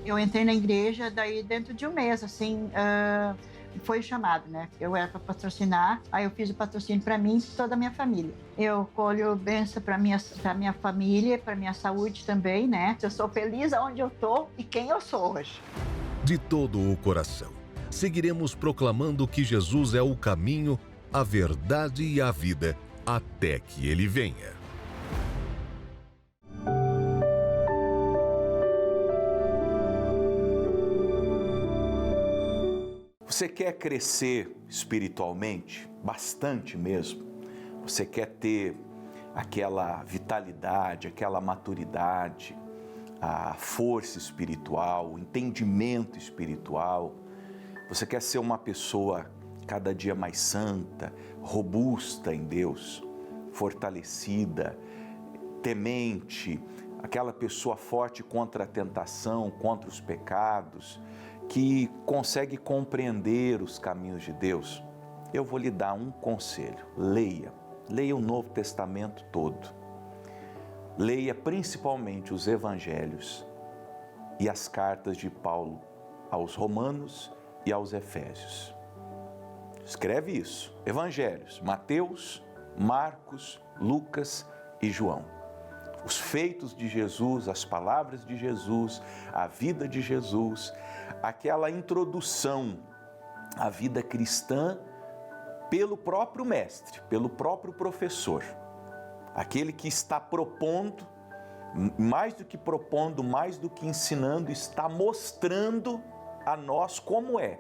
Eu entrei na igreja, daí dentro de um mês, assim, foi chamado, né? Eu era para patrocinar, aí eu fiz o patrocínio para mim e toda a minha família. Eu colho bênção para minha família, para minha saúde também, né? Eu sou feliz aonde eu estou e quem eu sou hoje. De todo o coração, seguiremos proclamando que Jesus é o caminho, a verdade e a vida, até que Ele venha. Você quer crescer espiritualmente? Bastante mesmo. Você quer ter aquela vitalidade, aquela maturidade, a força espiritual, o entendimento espiritual. Você quer ser uma pessoa cada dia mais santa, robusta em Deus, fortalecida, temente, aquela pessoa forte contra a tentação, contra os pecados, que consegue compreender os caminhos de Deus. Eu vou lhe dar um conselho: leia o Novo Testamento todo. Leia principalmente os Evangelhos e as cartas de Paulo aos Romanos e aos Efésios. Escreve isso: Evangelhos, Mateus, Marcos, Lucas e João. Os feitos de Jesus, as palavras de Jesus, a vida de Jesus, aquela introdução à vida cristã pelo próprio mestre, pelo próprio professor. Aquele que está propondo, mais do que propondo, mais do que ensinando, está mostrando a nós como é,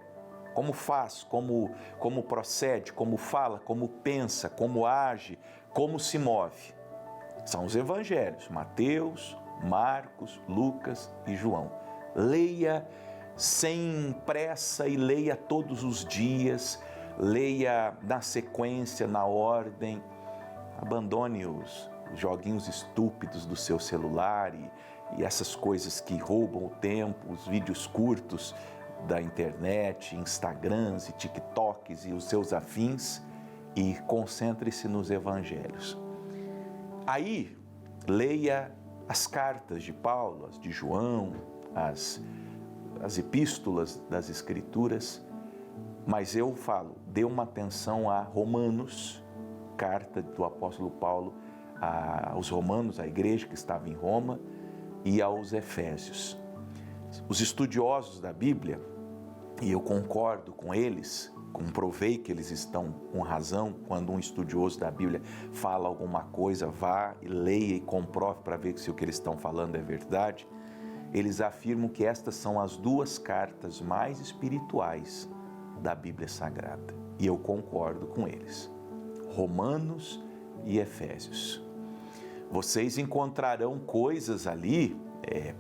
como faz, como procede, como fala, como pensa, como age, como se move. São os evangelhos, Mateus, Marcos, Lucas e João. Leia sem pressa e leia todos os dias, leia na sequência, na ordem. Abandone os joguinhos estúpidos do seu celular e essas coisas que roubam o tempo, os vídeos curtos da internet, Instagrams e TikToks e os seus afins, e concentre-se nos evangelhos. Aí, leia as cartas de Paulo, as de João, as epístolas das Escrituras, mas eu falo, dê uma atenção a Romanos, carta do apóstolo Paulo aos Romanos, à igreja que estava em Roma, e aos Efésios. Os estudiosos da Bíblia, e eu concordo com eles, comprovei que eles estão com razão, quando um estudioso da Bíblia fala alguma coisa, vá e leia e comprove para ver se o que eles estão falando é verdade. Eles afirmam que estas são as duas cartas mais espirituais da Bíblia Sagrada. E eu concordo com eles. Romanos e Efésios. Vocês encontrarão coisas ali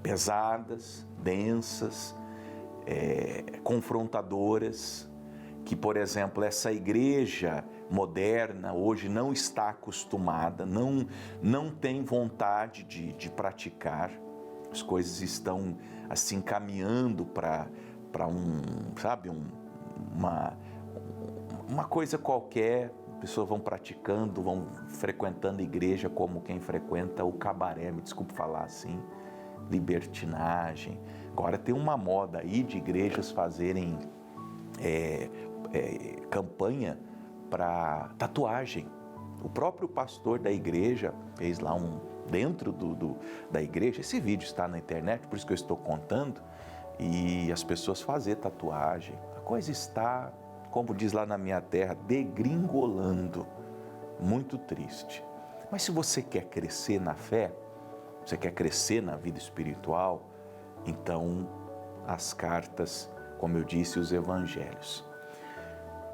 pesadas, densas, confrontadoras, que, por exemplo, essa igreja moderna hoje não está acostumada, não tem vontade de praticar. As coisas estão assim caminhando para uma coisa qualquer. Pessoas vão praticando, vão frequentando a igreja como quem frequenta o cabaré, me desculpe falar assim, libertinagem. Agora tem uma moda aí de igrejas fazerem campanha para tatuagem. O próprio pastor da igreja fez lá dentro da igreja, esse vídeo está na internet, por isso que eu estou contando, e as pessoas fazem tatuagem. A coisa está, como diz lá na minha terra, degringolando. Muito triste. Mas se você quer crescer na fé, você quer crescer na vida espiritual, então as cartas, como eu disse, os evangelhos.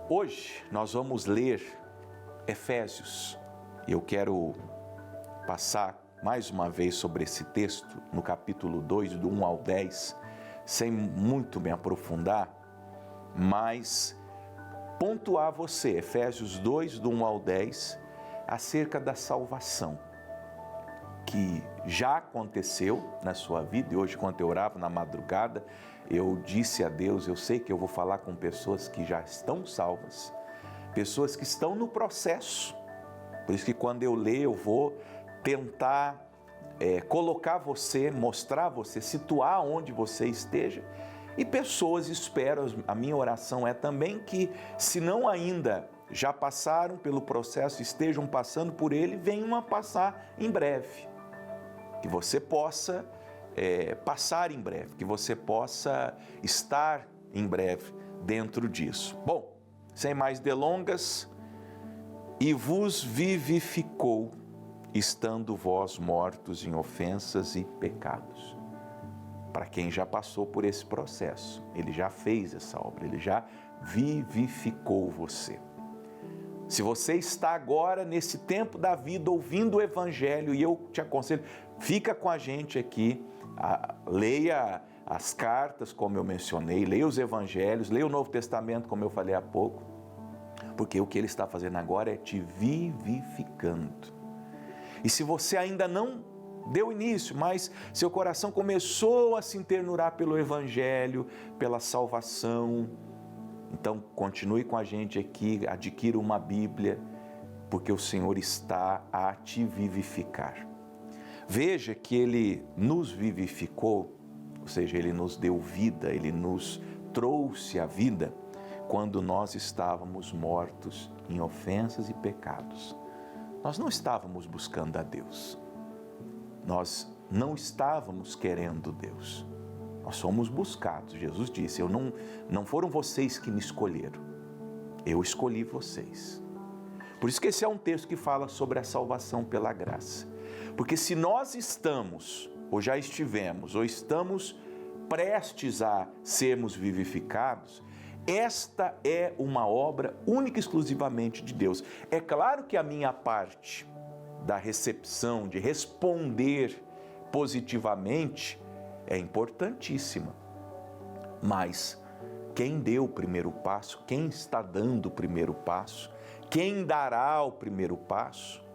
Hoje nós vamos ler Efésios. Eu quero passar mais uma vez sobre esse texto, no capítulo 2, do 1 ao 10, sem muito me aprofundar, mas pontuar você, Efésios 2, do 1 ao 10, acerca da salvação, que já aconteceu na sua vida. E hoje, quando eu orava na madrugada, eu disse a Deus, eu sei que eu vou falar com pessoas que já estão salvas, pessoas que estão no processo. Por isso que quando eu ler, eu vou tentar colocar você, mostrar você, situar onde você esteja. E pessoas, espero, a minha oração é também que, se não ainda já passaram pelo processo, estejam passando por ele, venham a passar em breve. Que você possa passar em breve, que você possa estar em breve dentro disso. Bom, sem mais delongas, e vos vivificou, estando vós mortos em ofensas e pecados. Para quem já passou por esse processo, ele já fez essa obra, ele já vivificou você. Se você está agora nesse tempo da vida ouvindo o Evangelho, e eu te aconselho, fica com a gente aqui, leia as cartas, como eu mencionei, leia os Evangelhos, leia o Novo Testamento, como eu falei há pouco, porque o que ele está fazendo agora é te vivificando. E se você ainda não deu início, mas seu coração começou a se internurar pelo Evangelho, pela salvação, então continue com a gente aqui, adquira uma Bíblia, porque o Senhor está a te vivificar. Veja que Ele nos vivificou, ou seja, Ele nos deu vida, Ele nos trouxe a vida quando nós estávamos mortos em ofensas e pecados. nós não estávamos buscando a Deus. Nós não estávamos querendo Deus. Nós somos buscados. Jesus disse, não foram vocês que me escolheram. Eu escolhi vocês. Por isso que esse é um texto que fala sobre a salvação pela graça. Porque se nós estamos, ou já estivemos, ou estamos prestes a sermos vivificados, esta é uma obra única e exclusivamente de Deus. É claro que a minha parte da recepção, de responder positivamente, é importantíssima. Mas quem deu o primeiro passo, quem está dando o primeiro passo, quem dará o primeiro passo,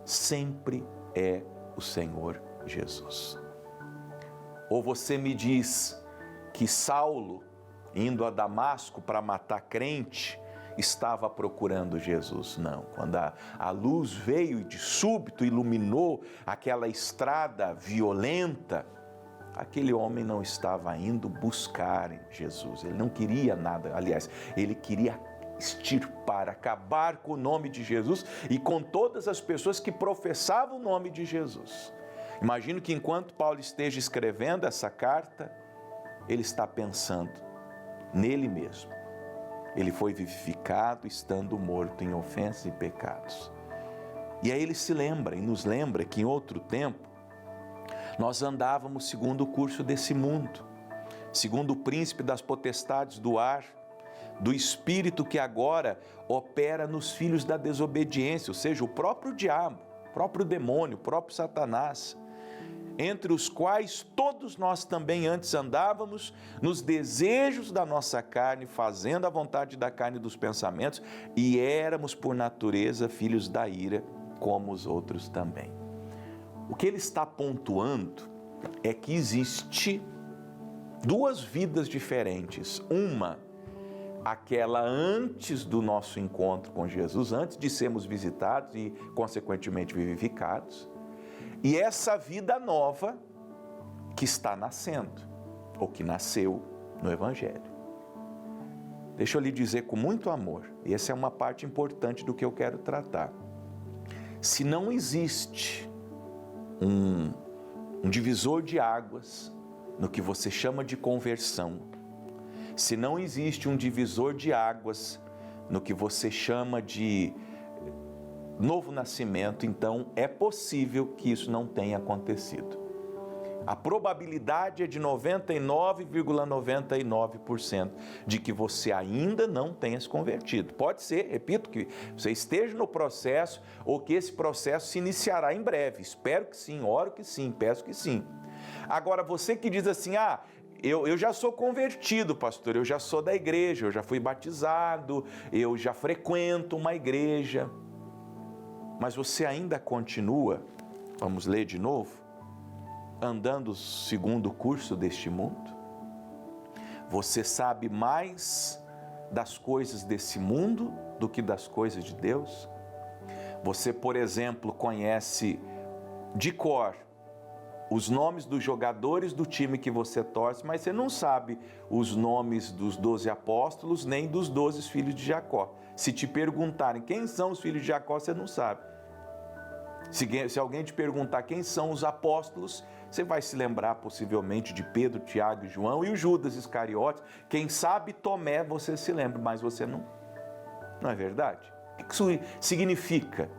sempre é o Senhor Jesus. Ou você me diz que Saulo, indo a Damasco para matar crente, estava procurando Jesus. Não, quando a luz veio e de súbito iluminou aquela estrada violenta, aquele homem não estava indo buscar Jesus, ele não queria nada, aliás, ele queria extirpar, acabar com o nome de Jesus e com todas as pessoas que professavam o nome de Jesus. Imagino que enquanto Paulo esteja escrevendo essa carta, ele está pensando nele mesmo. Ele foi vivificado estando morto em ofensas e pecados. E aí ele se lembra e nos lembra que em outro tempo nós andávamos segundo o curso desse mundo, segundo o príncipe das potestades do ar, do espírito que agora opera nos filhos da desobediência, ou seja, o próprio diabo, o próprio demônio, o próprio Satanás, entre os quais todos nós também antes andávamos nos desejos da nossa carne, fazendo a vontade da carne e dos pensamentos, e éramos por natureza filhos da ira, como os outros também. O que ele está pontuando é que existe duas vidas diferentes. Uma, aquela antes do nosso encontro com Jesus, antes de sermos visitados e, consequentemente, vivificados. E essa vida nova que está nascendo, ou que nasceu no Evangelho. Deixa eu lhe dizer com muito amor, e essa é uma parte importante do que eu quero tratar. Se não existe um divisor de águas no que você chama de conversão, se não existe um divisor de águas no que você chama de novo nascimento, então é possível que isso não tenha acontecido. A probabilidade é de 99,99% de que você ainda não tenha se convertido. Pode ser, repito, que você esteja no processo ou que esse processo se iniciará em breve. Espero que sim, oro que sim, peço que sim. Agora, você que diz assim, eu já sou convertido, pastor, eu já sou da igreja, eu já fui batizado, eu já frequento uma igreja, mas você ainda continua, vamos ler de novo, andando segundo o curso deste mundo? Você sabe mais das coisas desse mundo do que das coisas de Deus? Você, por exemplo, conhece de cor os nomes dos jogadores do time que você torce, mas você não sabe os nomes dos 12 apóstolos nem dos 12 filhos de Jacó. Se te perguntarem quem são os filhos de Jacó, você não sabe. Se alguém te perguntar quem são os apóstolos, você vai se lembrar possivelmente de Pedro, Tiago e João e o Judas Iscariotes. Quem sabe Tomé você se lembra, mas você não. Não é verdade? O que isso significa?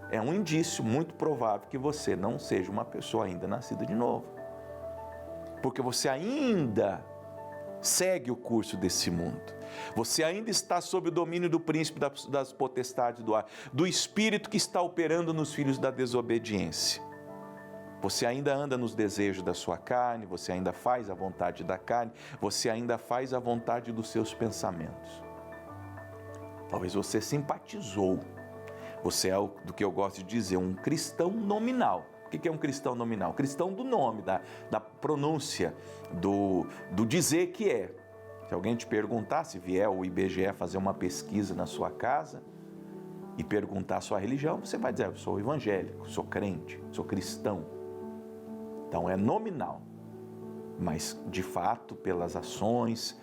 É um indício muito provável que você não seja uma pessoa ainda nascida de novo. Porque você ainda segue o curso desse mundo. Você ainda está sob o domínio do príncipe das potestades do ar, do espírito que está operando nos filhos da desobediência. Você ainda anda nos desejos da sua carne, você ainda faz a vontade da carne, você ainda faz a vontade dos seus pensamentos. Talvez você simpatizou. Você é, do que eu gosto de dizer, um cristão nominal. O que é um cristão nominal? Cristão do nome, da pronúncia, do dizer que é. Se alguém te perguntar, se vier o IBGE fazer uma pesquisa na sua casa e perguntar a sua religião, você vai dizer, eu sou evangélico, sou crente, sou cristão. Então é nominal, mas de fato, pelas ações,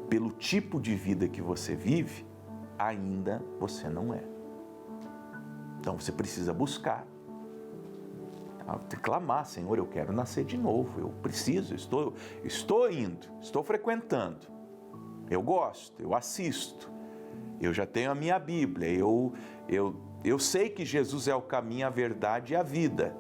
pelo tipo de vida que você vive, ainda você não é. Então você precisa buscar. Tem que clamar, Senhor, eu quero nascer de novo, eu preciso, estou indo, estou frequentando, eu gosto, eu assisto, eu já tenho a minha Bíblia, eu sei que Jesus é o caminho, a verdade e a vida.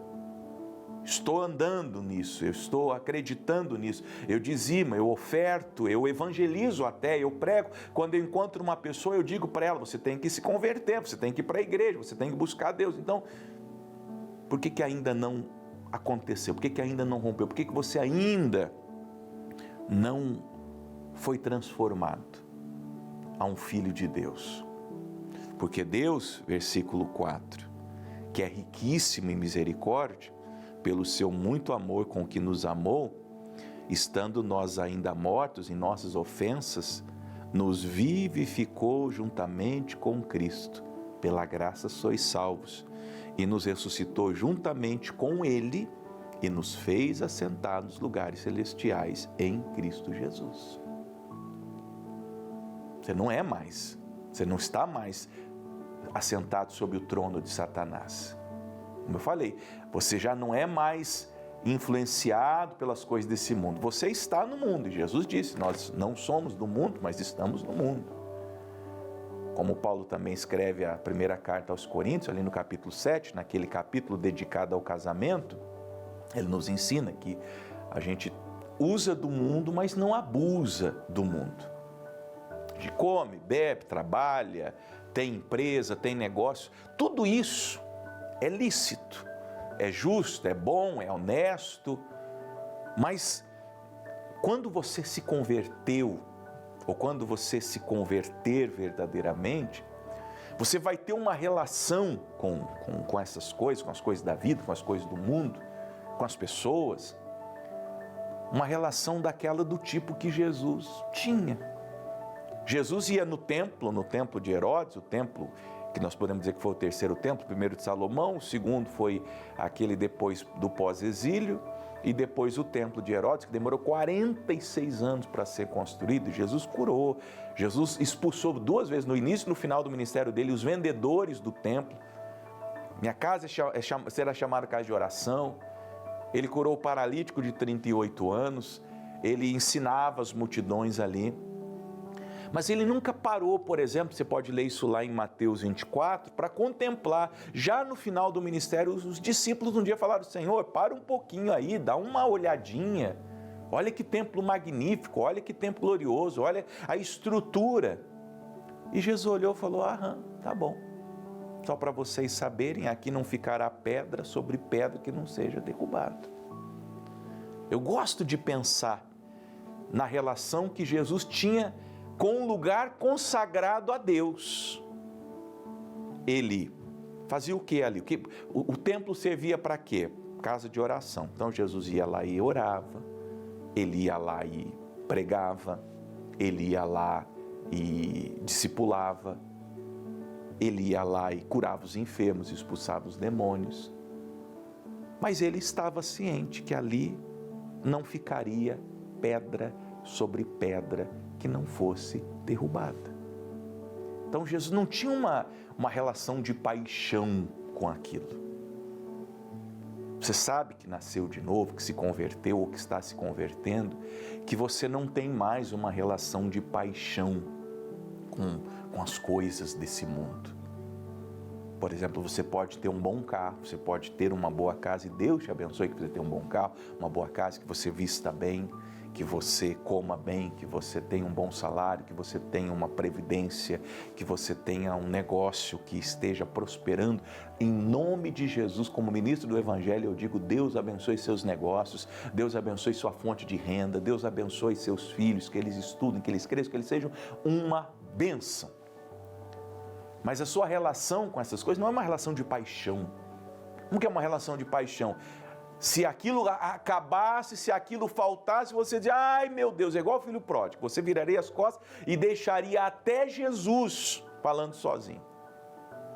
Estou andando nisso, eu estou acreditando nisso, eu dizimo, eu oferto, eu evangelizo até, eu prego. Quando eu encontro uma pessoa, eu digo para ela, você tem que se converter, você tem que ir para a igreja, você tem que buscar Deus. Então, por que ainda não aconteceu? Por que ainda não rompeu? Por que você ainda não foi transformado a um filho de Deus? Porque Deus, versículo 4, que é riquíssimo em misericórdia, pelo seu muito amor com que nos amou, estando nós ainda mortos em nossas ofensas, nos vivificou juntamente com Cristo. Pela graça sois salvos. E nos ressuscitou juntamente com Ele e nos fez assentar nos lugares celestiais em Cristo Jesus. Você não está mais assentado sobre o trono de Satanás. Como eu falei, você já não é mais influenciado pelas coisas desse mundo. Você está no mundo, e Jesus disse, nós não somos do mundo, mas estamos no mundo. Como Paulo também escreve a primeira carta aos Coríntios, ali no capítulo 7, naquele capítulo dedicado ao casamento, ele nos ensina que a gente usa do mundo, mas não abusa do mundo. A gente come, bebe, trabalha, tem empresa, tem negócio, tudo isso é lícito, é justo, é bom, é honesto, mas quando você se converteu, ou quando você se converter verdadeiramente, você vai ter uma relação com essas coisas, com as coisas da vida, com as coisas do mundo, com as pessoas, uma relação daquela do tipo que Jesus tinha. Jesus ia no templo de Herodes, o templo que nós podemos dizer que foi o terceiro templo, o primeiro de Salomão, o segundo foi aquele depois do pós-exílio, e depois o templo de Herodes, que demorou 46 anos para ser construído. Jesus curou, Jesus expulsou 2 vezes, no início e no final do ministério dele, os vendedores do templo. Minha casa será chamada casa de oração. Ele curou o paralítico de 38 anos, ele ensinava as multidões ali. Mas ele nunca parou, por exemplo, você pode ler isso lá em Mateus 24, para contemplar. Já no final do ministério, os discípulos um dia falaram, Senhor, para um pouquinho aí, dá uma olhadinha. Olha que templo magnífico, olha que templo glorioso, olha a estrutura. E Jesus olhou e falou, tá bom. Só para vocês saberem, aqui não ficará pedra sobre pedra que não seja derrubada. Eu gosto de pensar na relação que Jesus tinha com um lugar consagrado a Deus. Ele fazia o que ali? O templo servia para quê? Casa de oração. Então Jesus ia lá e orava, ele ia lá e pregava, ele ia lá e discipulava, ele ia lá e curava os enfermos, expulsava os demônios. Mas ele estava ciente que ali não ficaria pedra sobre pedra que não fosse derrubada. Então Jesus não tinha uma relação de paixão com aquilo. Você sabe que nasceu de novo, que se converteu ou que está se convertendo, que você não tem mais uma relação de paixão com as coisas desse mundo. Por exemplo, você pode ter um bom carro, você pode ter uma boa casa, e Deus te abençoe que você tenha um bom carro, uma boa casa, que você vista bem, que você coma bem, que você tenha um bom salário, que você tenha uma previdência, que você tenha um negócio que esteja prosperando. Em nome de Jesus, como ministro do Evangelho, eu digo, Deus abençoe seus negócios, Deus abençoe sua fonte de renda, Deus abençoe seus filhos, que eles estudem, que eles cresçam, que eles sejam uma bênção. Mas a sua relação com essas coisas não é uma relação de paixão. Como que é uma relação de paixão? Se aquilo acabasse, se aquilo faltasse, você dizia, ai meu Deus, é igual o filho pródigo, você viraria as costas e deixaria até Jesus falando sozinho.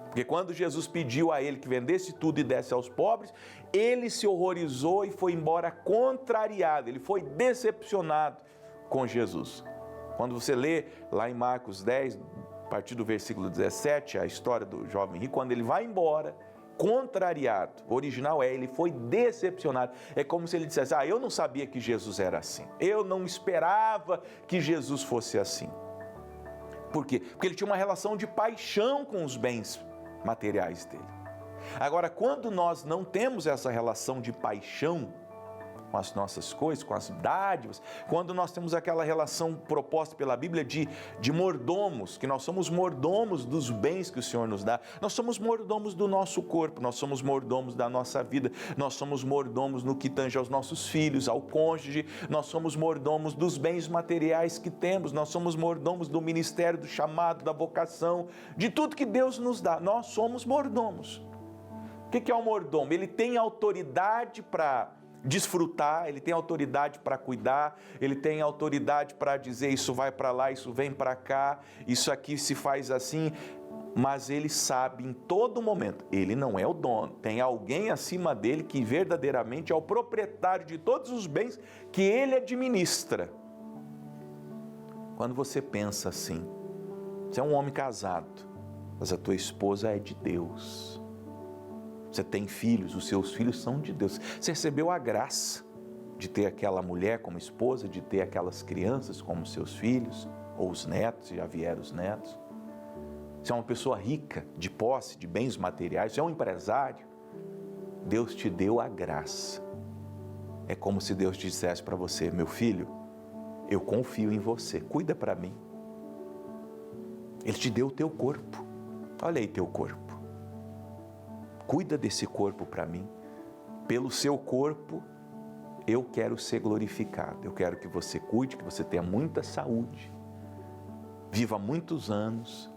Porque quando Jesus pediu a ele que vendesse tudo e desse aos pobres, ele se horrorizou e foi embora contrariado, ele foi decepcionado com Jesus. Quando você lê lá em Marcos 10, partir do versículo 17, a história do jovem rico, quando ele vai embora, contrariado. O original ele foi decepcionado. É como se ele dissesse, eu não sabia que Jesus era assim. Eu não esperava que Jesus fosse assim. Por quê? Porque ele tinha uma relação de paixão com os bens materiais dele. Agora, quando nós não temos essa relação de paixão com as nossas coisas, com as dádivas, quando nós temos aquela relação proposta pela Bíblia de mordomos, que nós somos mordomos dos bens que o Senhor nos dá, nós somos mordomos do nosso corpo, nós somos mordomos da nossa vida, nós somos mordomos no que tange aos nossos filhos, ao cônjuge, nós somos mordomos dos bens materiais que temos, nós somos mordomos do ministério, do chamado, da vocação, de tudo que Deus nos dá, nós somos mordomos. O que é um mordomo? Ele tem autoridade para desfrutar, ele tem autoridade para cuidar, ele tem autoridade para dizer isso vai para lá, isso vem para cá, isso aqui se faz assim, mas ele sabe em todo momento, ele não é o dono, tem alguém acima dele que verdadeiramente é o proprietário de todos os bens que ele administra. Quando você pensa assim, você é um homem casado, mas a tua esposa é de Deus. Você tem filhos, os seus filhos são de Deus. Você recebeu a graça de ter aquela mulher como esposa, de ter aquelas crianças como seus filhos, ou os netos, já vieram os netos. Você é uma pessoa rica, de posse, de bens materiais, você é um empresário. Deus te deu a graça. É como se Deus dissesse para você, meu filho, eu confio em você, cuida para mim. Ele te deu o teu corpo. Olha aí teu corpo. Cuida desse corpo para mim. Pelo seu corpo, eu quero ser glorificado. Eu quero que você cuide, que você tenha muita saúde. Viva muitos anos.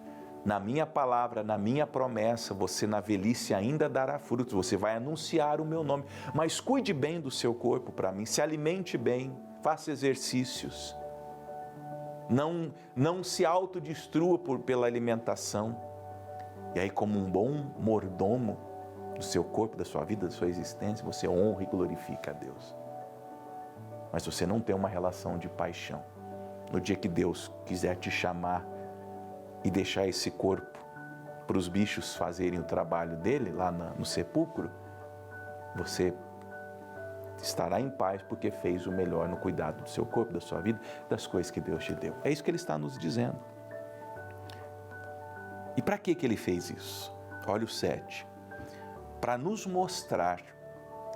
Na minha palavra, na minha promessa, você na velhice ainda dará frutos. Você vai anunciar o meu nome. Mas cuide bem do seu corpo para mim. Se alimente bem. Faça exercícios. Não se autodestrua pela alimentação. E aí, como um bom mordomo do seu corpo, da sua vida, da sua existência, você honra e glorifica a Deus. Mas você não tem uma relação de paixão. No dia que Deus quiser te chamar e deixar esse corpo para os bichos fazerem o trabalho dele lá no sepulcro, você estará em paz porque fez o melhor no cuidado do seu corpo, da sua vida, das coisas que Deus te deu. É isso que ele está nos dizendo. E para que ele fez isso? Olha o 7. Para nos mostrar,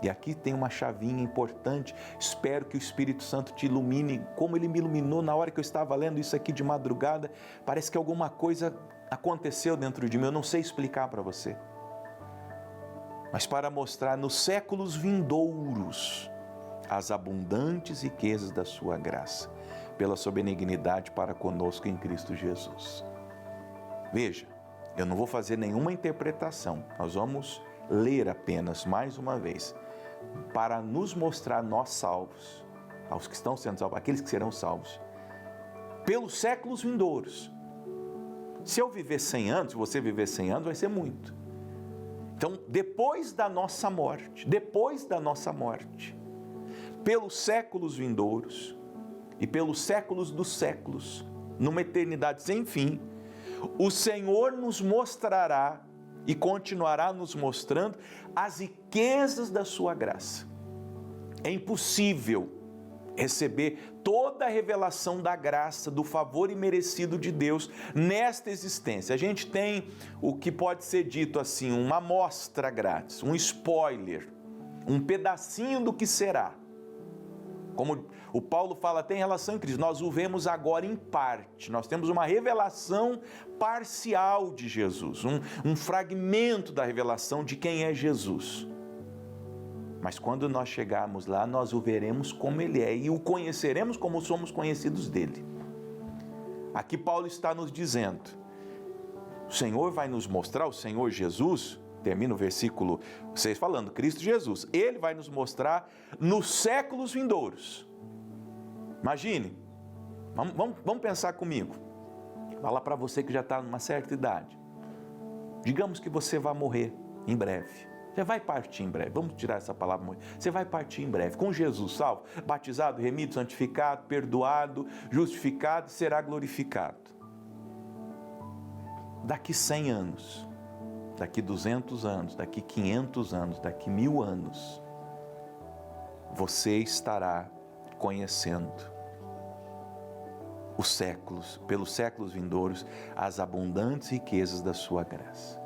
e aqui tem uma chavinha importante, espero que o Espírito Santo te ilumine, como ele me iluminou na hora que eu estava lendo isso aqui de madrugada, parece que alguma coisa aconteceu dentro de mim, eu não sei explicar para você. Mas para mostrar nos séculos vindouros as abundantes riquezas da sua graça, pela sua benignidade para conosco em Cristo Jesus. Veja, eu não vou fazer nenhuma interpretação, nós vamos ler apenas mais uma vez, para nos mostrar nós salvos, aos que estão sendo salvos, aqueles que serão salvos, pelos séculos vindouros. Se eu viver 100 anos, se você viver 100 anos, vai ser muito. Então, depois da nossa morte, pelos séculos vindouros e pelos séculos dos séculos, numa eternidade sem fim, o Senhor nos mostrará e continuará nos mostrando as riquezas da sua graça. É impossível receber toda a revelação da graça, do favor imerecido de Deus nesta existência. A gente tem o que pode ser dito assim, uma amostra grátis, um spoiler, um pedacinho do que será. Como o Paulo fala, tem relação em Cristo, nós o vemos agora em parte, nós temos uma revelação parcial de Jesus, um fragmento da revelação de quem é Jesus. Mas quando nós chegarmos lá, nós o veremos como Ele é e o conheceremos como somos conhecidos dEle. Aqui Paulo está nos dizendo, o Senhor vai nos mostrar, o Senhor Jesus, termina o versículo 6 falando, Cristo Jesus, Ele vai nos mostrar nos séculos vindouros. Imagine, vamos pensar comigo, fala para você que já está numa certa idade, digamos que você vai morrer em breve. Você vai partir em breve, vamos tirar essa palavra, você vai partir em breve, com Jesus salvo, batizado, remido, santificado, perdoado, justificado e será glorificado. daqui 100 anos, daqui 200 anos, daqui 500 anos, daqui 1000 anos, você estará conhecendo os séculos, pelos séculos vindouros, as abundantes riquezas da sua graça.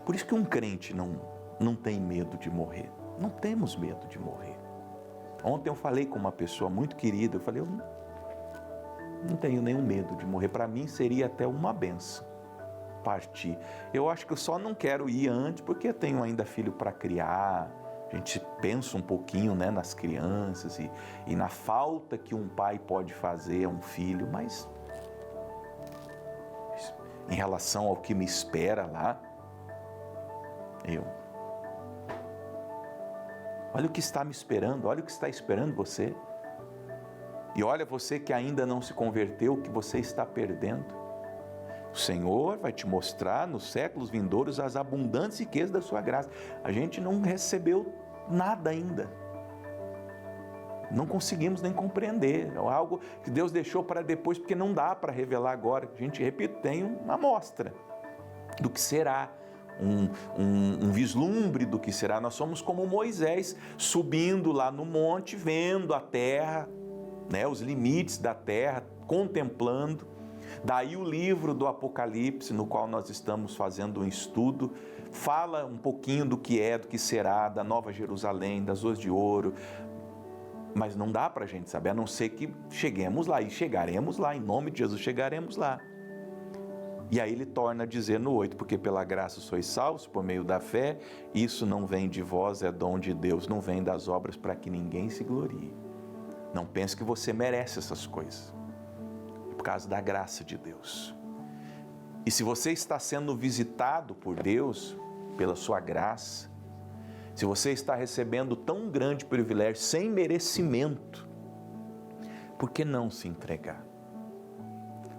Por isso que um crente não tem medo de morrer. Não temos medo de morrer. Ontem eu falei com uma pessoa muito querida, eu falei, eu não tenho nenhum medo de morrer. Para mim seria até uma benção partir. Eu acho que eu só não quero ir antes porque eu tenho ainda filho para criar. A gente pensa um pouquinho, né, nas crianças e na falta que um pai pode fazer a um filho, mas em relação ao que me espera lá, olha o que está me esperando, olha o que está esperando você. E olha você que ainda não se converteu, o que você está perdendo. O Senhor vai te mostrar nos séculos vindouros as abundantes riquezas da sua graça. A gente não recebeu nada ainda. Não conseguimos nem compreender. É algo que Deus deixou para depois, porque não dá para revelar agora. A gente, repito, tem uma amostra do que será. Um vislumbre do que será. Nós somos como Moisés, subindo lá no monte, vendo a terra, né, os limites da terra, contemplando. Daí o livro do Apocalipse, no qual nós estamos fazendo um estudo, fala um pouquinho do que é, do que será, da Nova Jerusalém, das ruas de ouro, mas não dá para a gente saber, a não ser que cheguemos lá, e chegaremos lá, em nome de Jesus chegaremos lá. E aí ele torna a dizer no 8, porque pela graça sois salvos por meio da fé, isso não vem de vós, é dom de Deus, não vem das obras para que ninguém se glorie. Não pense que você merece essas coisas, é por causa da graça de Deus. E se você está sendo visitado por Deus, pela sua graça, se você está recebendo tão grande privilégio, sem merecimento, por que não se entregar?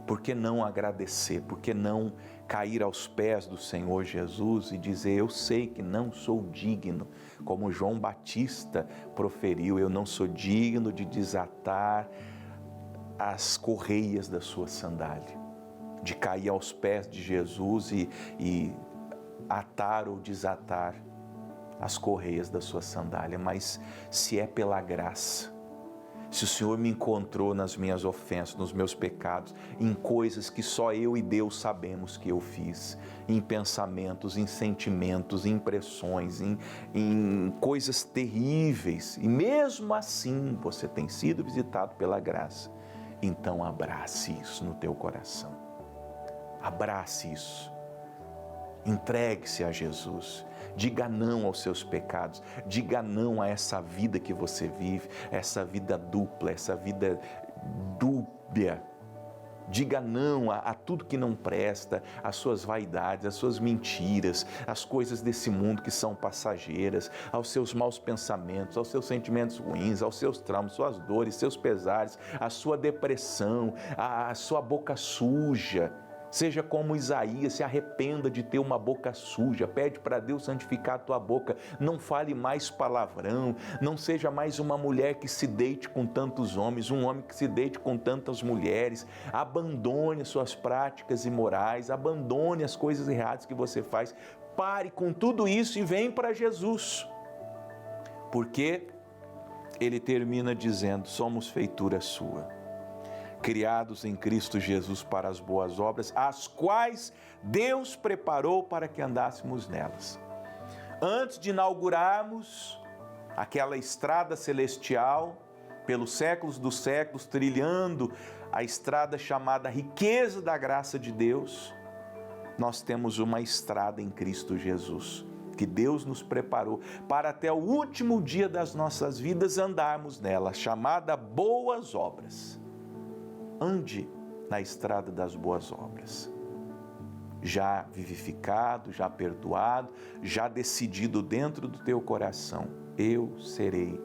Por que não agradecer? Por que não cair aos pés do Senhor Jesus e dizer, eu sei que não sou digno, como João Batista proferiu, eu não sou digno de desatar as correias da sua sandália, de cair aos pés de Jesus e atar ou desatar as correias da sua sandália, mas se é pela graça, se o Senhor me encontrou nas minhas ofensas, nos meus pecados, em coisas que só eu e Deus sabemos que eu fiz, em pensamentos, em sentimentos, em impressões, em coisas terríveis, e mesmo assim você tem sido visitado pela graça, então abrace isso no teu coração, abrace isso, entregue-se a Jesus. Diga não aos seus pecados, diga não a essa vida que você vive, essa vida dupla, essa vida dúbia. Diga não a tudo que não presta, às suas vaidades, às suas mentiras, às coisas desse mundo que são passageiras, aos seus maus pensamentos, aos seus sentimentos ruins, aos seus traumas, suas dores, seus pesares, a sua depressão, a sua boca suja. Seja como Isaías, se arrependa de ter uma boca suja, pede para Deus santificar a tua boca, não fale mais palavrão, não seja mais uma mulher que se deite com tantos homens, um homem que se deite com tantas mulheres, abandone as suas práticas imorais, abandone as coisas erradas que você faz, pare com tudo isso e vem para Jesus, porque ele termina dizendo, somos feitura sua, criados em Cristo Jesus para as boas obras, as quais Deus preparou para que andássemos nelas. Antes de inaugurarmos aquela estrada celestial, pelos séculos dos séculos, trilhando a estrada chamada riqueza da graça de Deus, nós temos uma estrada em Cristo Jesus, que Deus nos preparou para até o último dia das nossas vidas andarmos nela, chamada boas obras. Ande na estrada das boas obras, já vivificado, já perdoado, já decidido dentro do teu coração, eu serei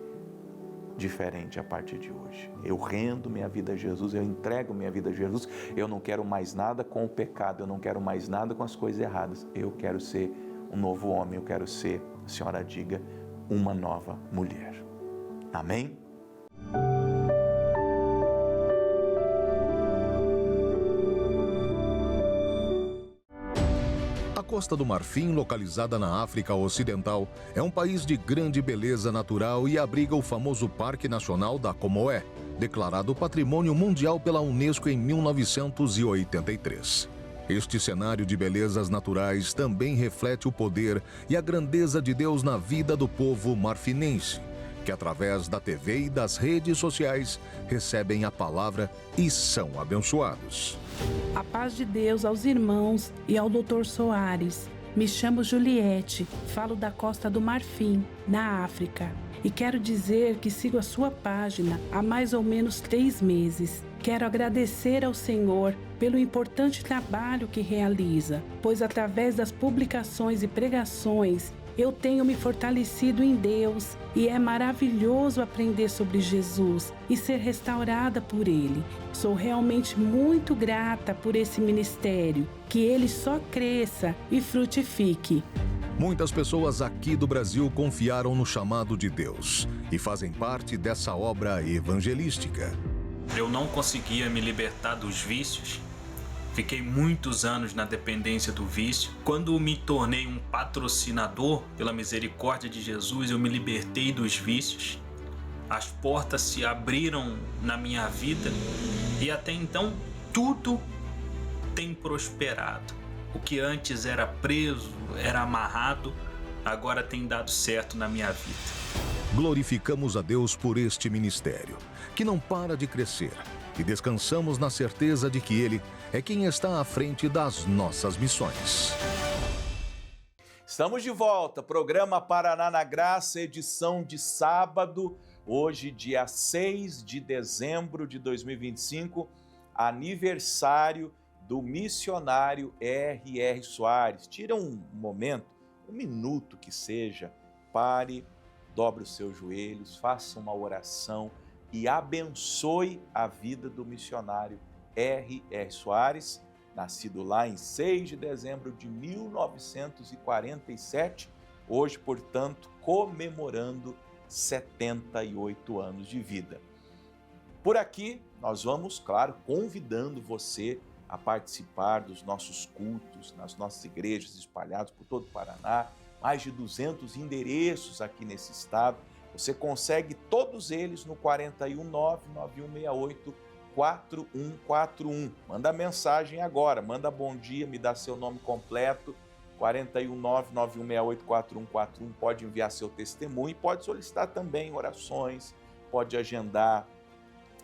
diferente a partir de hoje. Eu rendo minha vida a Jesus, eu entrego minha vida a Jesus, eu não quero mais nada com o pecado, eu não quero mais nada com as coisas erradas, eu quero ser um novo homem, eu quero ser, a senhora diga, uma nova mulher. Amém? Costa do Marfim, localizada na África Ocidental, é um país de grande beleza natural e abriga o famoso Parque Nacional da Comoé, declarado Patrimônio Mundial pela Unesco em 1983. Este cenário de belezas naturais também reflete o poder e a grandeza de Deus na vida do povo marfinense, que através da TV e das redes sociais recebem a palavra e são abençoados. A paz de Deus aos irmãos e ao Dr. Soares. Me chamo Juliette, falo da Costa do Marfim, na África. E quero dizer que sigo a sua página há mais ou menos 3 meses. Quero agradecer ao Senhor pelo importante trabalho que realiza, pois através das publicações e pregações eu tenho me fortalecido em Deus e é maravilhoso aprender sobre Jesus e ser restaurada por Ele. Sou realmente muito grata por esse ministério, que ele só cresça e frutifique. Muitas pessoas aqui do Brasil confiaram no chamado de Deus e fazem parte dessa obra evangelística. Eu não conseguia me libertar dos vícios. Fiquei muitos anos na dependência do vício. Quando me tornei um patrocinador, pela misericórdia de Jesus, eu me libertei dos vícios. As portas se abriram na minha vida e até então tudo tem prosperado. O que antes era preso, era amarrado, agora tem dado certo na minha vida. Glorificamos a Deus por este ministério, que não para de crescer, e descansamos na certeza de que Ele é quem está à frente das nossas missões. Estamos de volta, programa Paraná na Graça, edição de sábado, hoje dia 6 de dezembro de 2025, aniversário do missionário R.R. Soares. Tira um momento, um minuto que seja, pare, dobre os seus joelhos, faça uma oração e abençoe a vida do missionário R.R. Soares, nascido lá em 6 de dezembro de 1947, hoje, portanto, comemorando 78 anos de vida. Por aqui, nós vamos, claro, convidando você a participar dos nossos cultos nas nossas igrejas espalhadas por todo o Paraná, mais de 200 endereços aqui nesse estado. Você consegue todos eles no 419-9168-4141. Manda mensagem agora, manda bom dia, me dá seu nome completo, 419-9168-4141. Pode enviar seu testemunho e pode solicitar também orações, pode agendar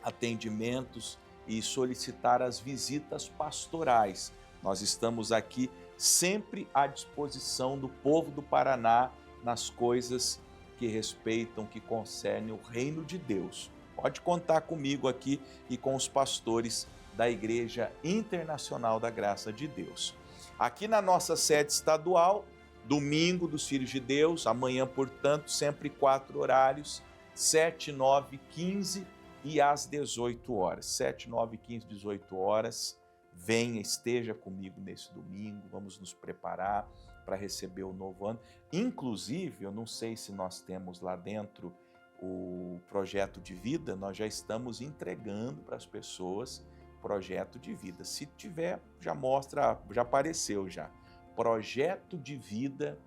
atendimentos e solicitar as visitas pastorais. Nós estamos aqui sempre à disposição do povo do Paraná nas coisas que respeitam, que concernem o reino de Deus. Pode contar comigo aqui e com os pastores da Igreja Internacional da Graça de Deus. Aqui na nossa sede estadual, domingo dos Filhos de Deus, amanhã, portanto, sempre 4 horários, 7, 9, 15 e às 18 horas. 7, 9, 15, 18 horas. Venha, esteja comigo nesse domingo, vamos nos preparar para receber o novo ano. Inclusive, eu não sei se nós temos lá dentro o projeto de vida, nós já estamos entregando para as pessoas projeto de vida. Se tiver, já mostra, já apareceu já. Projeto de vida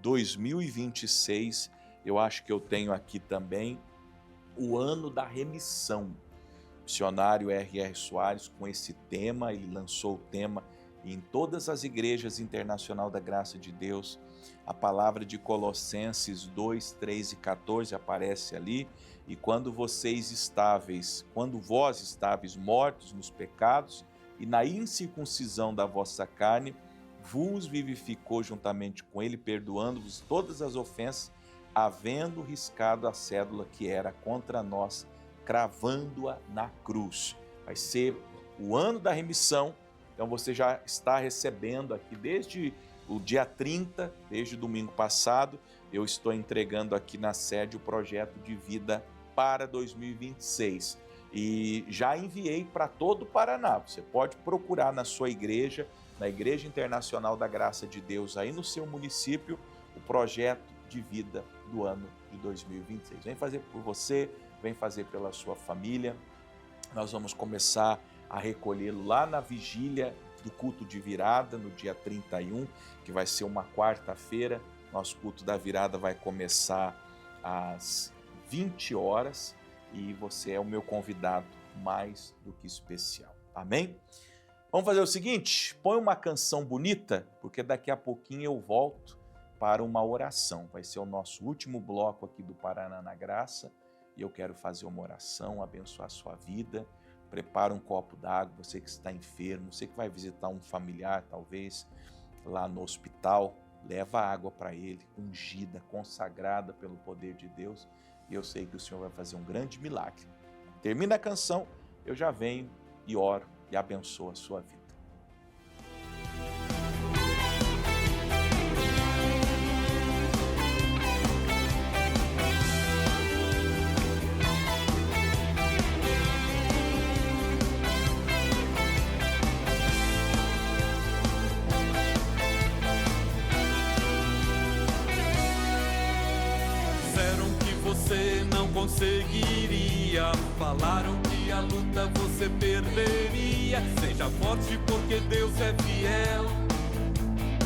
2026, eu acho que eu tenho aqui também o ano da remissão. O missionário R.R. Soares, com esse tema, ele lançou o tema em todas as igrejas internacional da Graça de Deus. A palavra de Colossenses 2, 3 e 14 aparece ali. E quando vós estáveis mortos nos pecados e na incircuncisão da vossa carne, vos vivificou juntamente com ele, perdoando-vos todas as ofensas, havendo riscado a cédula que era contra nós, cravando-a na cruz. Vai ser o ano da remissão. Então você já está recebendo aqui desde o dia 30, desde o domingo passado, eu estou entregando aqui na sede o projeto de vida para 2026. E já enviei para todo o Paraná. Você pode procurar na sua igreja, na Igreja Internacional da Graça de Deus, aí no seu município, o projeto de vida do ano de 2026. Vem fazer por você, vem fazer pela sua família. Nós vamos começar a recolhê-lo lá na vigília do culto de virada no dia 31, que vai ser uma quarta-feira. Nosso culto da virada vai começar às 20 horas e você é o meu convidado mais do que especial. Amém? Vamos fazer o seguinte, põe uma canção bonita, porque daqui a pouquinho eu volto para uma oração. Vai ser o nosso último bloco aqui do Paraná na Graça e eu quero fazer uma oração, abençoar a sua vida. Prepara um copo d'água, você que está enfermo, você que vai visitar um familiar, talvez, lá no hospital, leva água para ele, ungida, consagrada pelo poder de Deus, e eu sei que o Senhor vai fazer um grande milagre. Termina a canção, eu já venho e oro e abençoo a sua vida. Conseguiria, falaram que a luta você perderia. Seja forte porque Deus é fiel,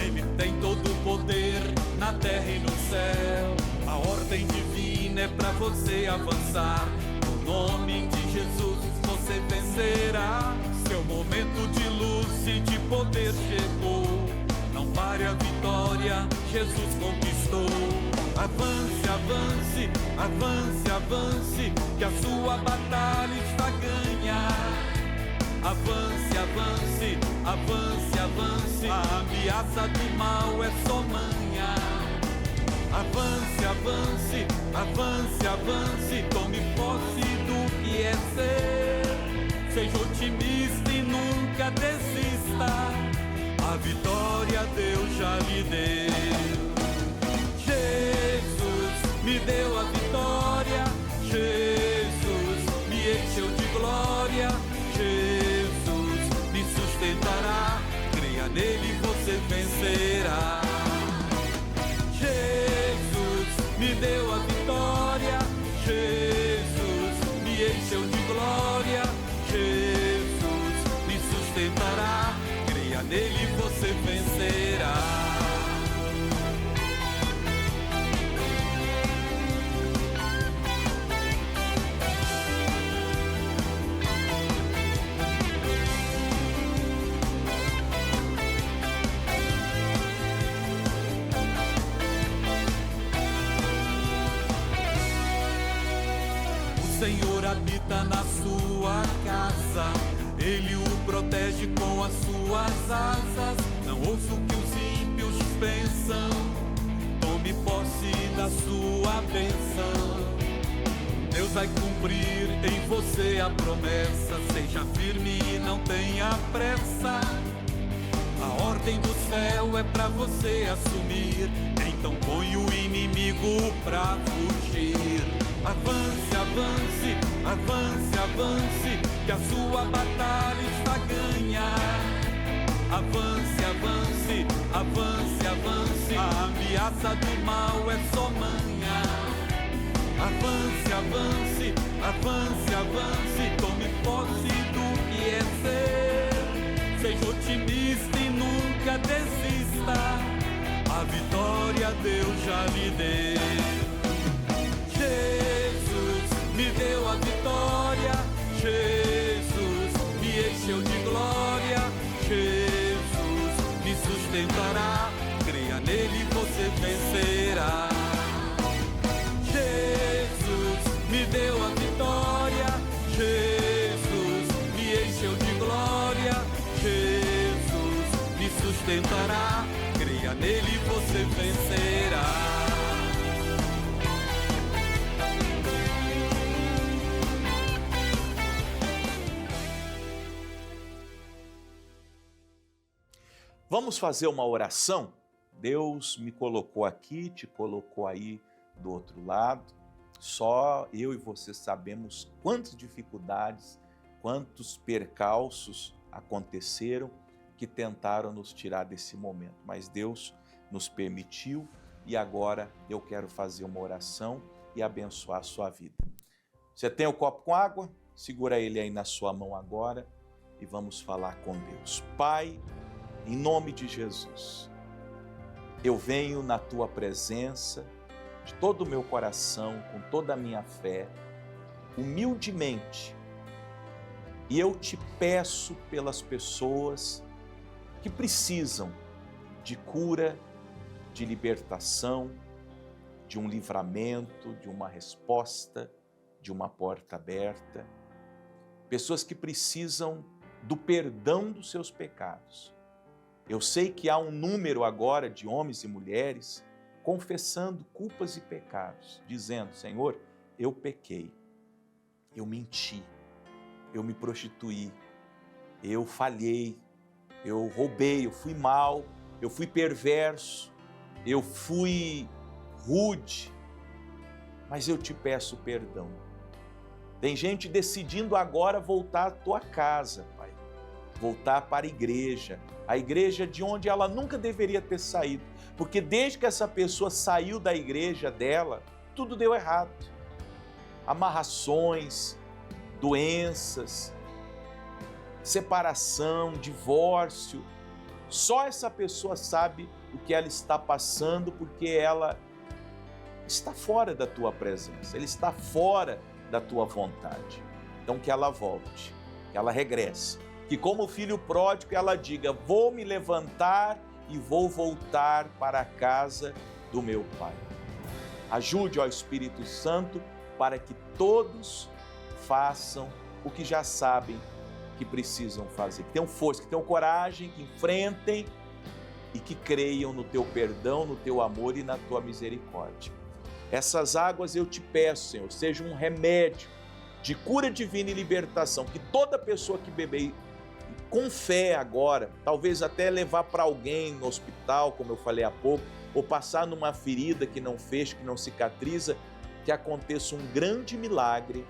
Ele tem todo o poder na terra e no céu. A ordem divina é pra você avançar, no nome de Jesus você vencerá. Seu momento de luz e de poder chegou, não pare a vitória, Jesus conquistou. Avance, avance, avance, avance, que a sua batalha está ganha. Avance, avance, avance, avance, a ameaça do mal é só manha. Avance, avance, avance, avance, tome posse do que é ser. Seja otimista e nunca desista, a vitória Deus já lhe deu. Jesus me deu a vitória, Jesus me encheu de glória, Jesus me sustentará, creia nele e você vencerá. Jesus me deu a vitória, Jesus me encheu de glória, Jesus me sustentará, creia nele e você vencerá. Senhor habita na sua casa, Ele o protege com as suas asas. Não ouça o que os ímpios pensam, tome posse da sua bênção. Deus vai cumprir em você a promessa, seja firme e não tenha pressa. A ordem do céu é pra você assumir, então põe o inimigo pra fugir. Avance, avance, avance, avance, que a sua batalha está ganha. Avance, avance, avance, avance, a ameaça do mal é só manha. Avance, avance, avance, avance, tome posse do que é ser. Seja otimista e nunca desista, a vitória Deus já lhe deu. Jesus me deu a vitória, Jesus me encheu de glória, Jesus me sustentará, creia nele e você vencerá. Jesus me deu a vitória, Jesus me encheu de glória, Jesus me sustentará, creia nele e você vencerá. Vamos fazer uma oração? Deus me colocou aqui, te colocou aí do outro lado. Só eu e você sabemos quantas dificuldades, quantos percalços aconteceram que tentaram nos tirar desse momento. Mas Deus nos permitiu e agora eu quero fazer uma oração e abençoar a sua vida. Você tem o copo com água? Segura ele aí na sua mão agora e vamos falar com Deus. Pai, em nome de Jesus, eu venho na Tua presença, de todo o meu coração, com toda a minha fé, humildemente, e eu te peço pelas pessoas que precisam de cura, de libertação, de um livramento, de uma resposta, de uma porta aberta. Pessoas que precisam do perdão dos seus pecados. Eu sei que há um número agora de homens e mulheres confessando culpas e pecados, dizendo: Senhor, eu pequei, eu menti, eu me prostituí, eu falhei, eu roubei, eu fui mau, eu fui perverso, eu fui rude, mas eu te peço perdão. Tem gente decidindo agora voltar à tua casa, Pai, voltar para a igreja de onde ela nunca deveria ter saído, porque desde que essa pessoa saiu da igreja dela, tudo deu errado. Amarrações, doenças, separação, divórcio. Só essa pessoa sabe o que ela está passando, porque ela está fora da tua presença, ela está fora da tua vontade. Então que ela volte, que ela regresse, que como filho pródigo ela diga: vou me levantar e vou voltar para a casa do meu Pai. Ajude, ó Espírito Santo, para que todos façam o que já sabem que precisam fazer, que tenham força, que tenham coragem, que enfrentem e que creiam no teu perdão, no teu amor e na tua misericórdia. Essas águas eu te peço, Senhor, sejam um remédio de cura divina e libertação, que toda pessoa que beber com fé agora, talvez até levar para alguém no hospital, como eu falei há pouco, ou passar numa ferida que não fecha, que não cicatriza, que aconteça um grande milagre,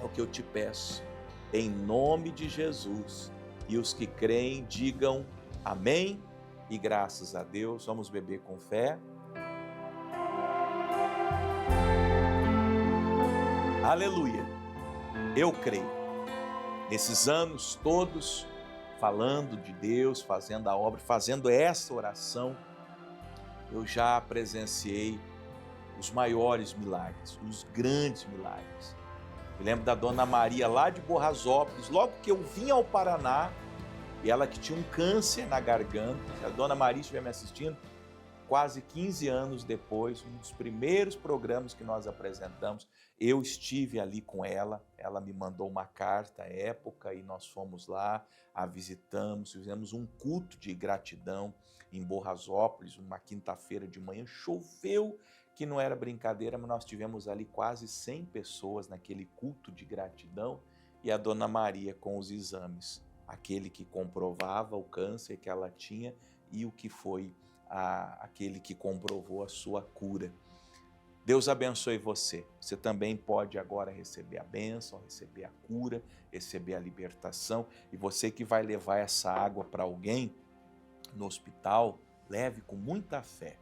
é o que eu te peço, em nome de Jesus. E os que creem digam amém e graças a Deus. Vamos beber com fé. Aleluia, eu creio. Nesses anos todos, falando de Deus, fazendo a obra, fazendo essa oração, eu já presenciei os maiores milagres, os grandes milagres. Eu lembro da Dona Maria lá de Borrasópolis, logo que eu vim ao Paraná, e ela que tinha um câncer na garganta. Se a Dona Maria estiver me assistindo, quase 15 anos depois, um dos primeiros programas que nós apresentamos, eu estive ali com ela, ela me mandou uma carta à época e nós fomos lá, a visitamos, fizemos um culto de gratidão em Borrasópolis, uma quinta-feira de manhã, choveu, que não era brincadeira, mas nós tivemos ali quase 100 pessoas naquele culto de gratidão e a Dona Maria com os exames, aquele que comprovava o câncer que ela tinha e o que foi aquele que comprovou a sua cura. Deus abençoe você. Você também pode agora receber a bênção, receber a cura, receber a libertação. E você que vai levar essa água para alguém no hospital, leve com muita fé.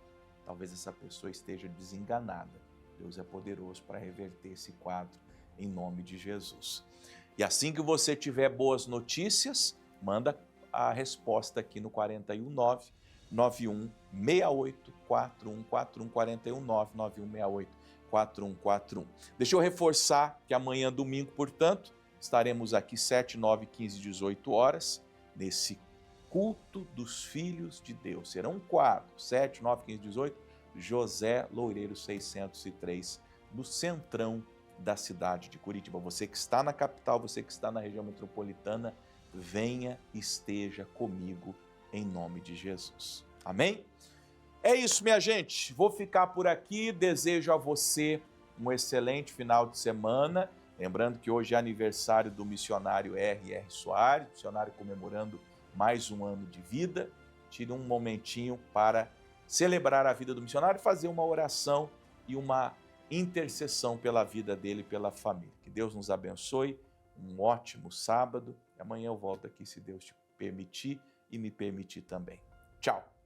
Talvez essa pessoa esteja desenganada. Deus é poderoso para reverter esse quadro em nome de Jesus. E assim que você tiver boas notícias, manda a resposta aqui no 419 91 68 4141 419 9168 4141. Deixa eu reforçar que amanhã, domingo, portanto, estaremos aqui 7, 9, 15, 18 horas, nesse culto dos filhos de Deus. Serão 4, 7, 9, 15, 18, José Loureiro 603, no centrão da cidade de Curitiba. Você que está na capital, você que está na região metropolitana, venha e esteja comigo em nome de Jesus. Amém? É isso, minha gente. Vou ficar por aqui. Desejo a você um excelente final de semana. Lembrando que hoje é aniversário do missionário R.R. Soares, missionário comemorando mais um ano de vida. Tire um momentinho para celebrar a vida do missionário, fazer uma oração e uma intercessão pela vida dele e pela família. Que Deus nos abençoe. Um ótimo sábado. E amanhã eu volto aqui, se Deus te permitir e me permitir também. Tchau.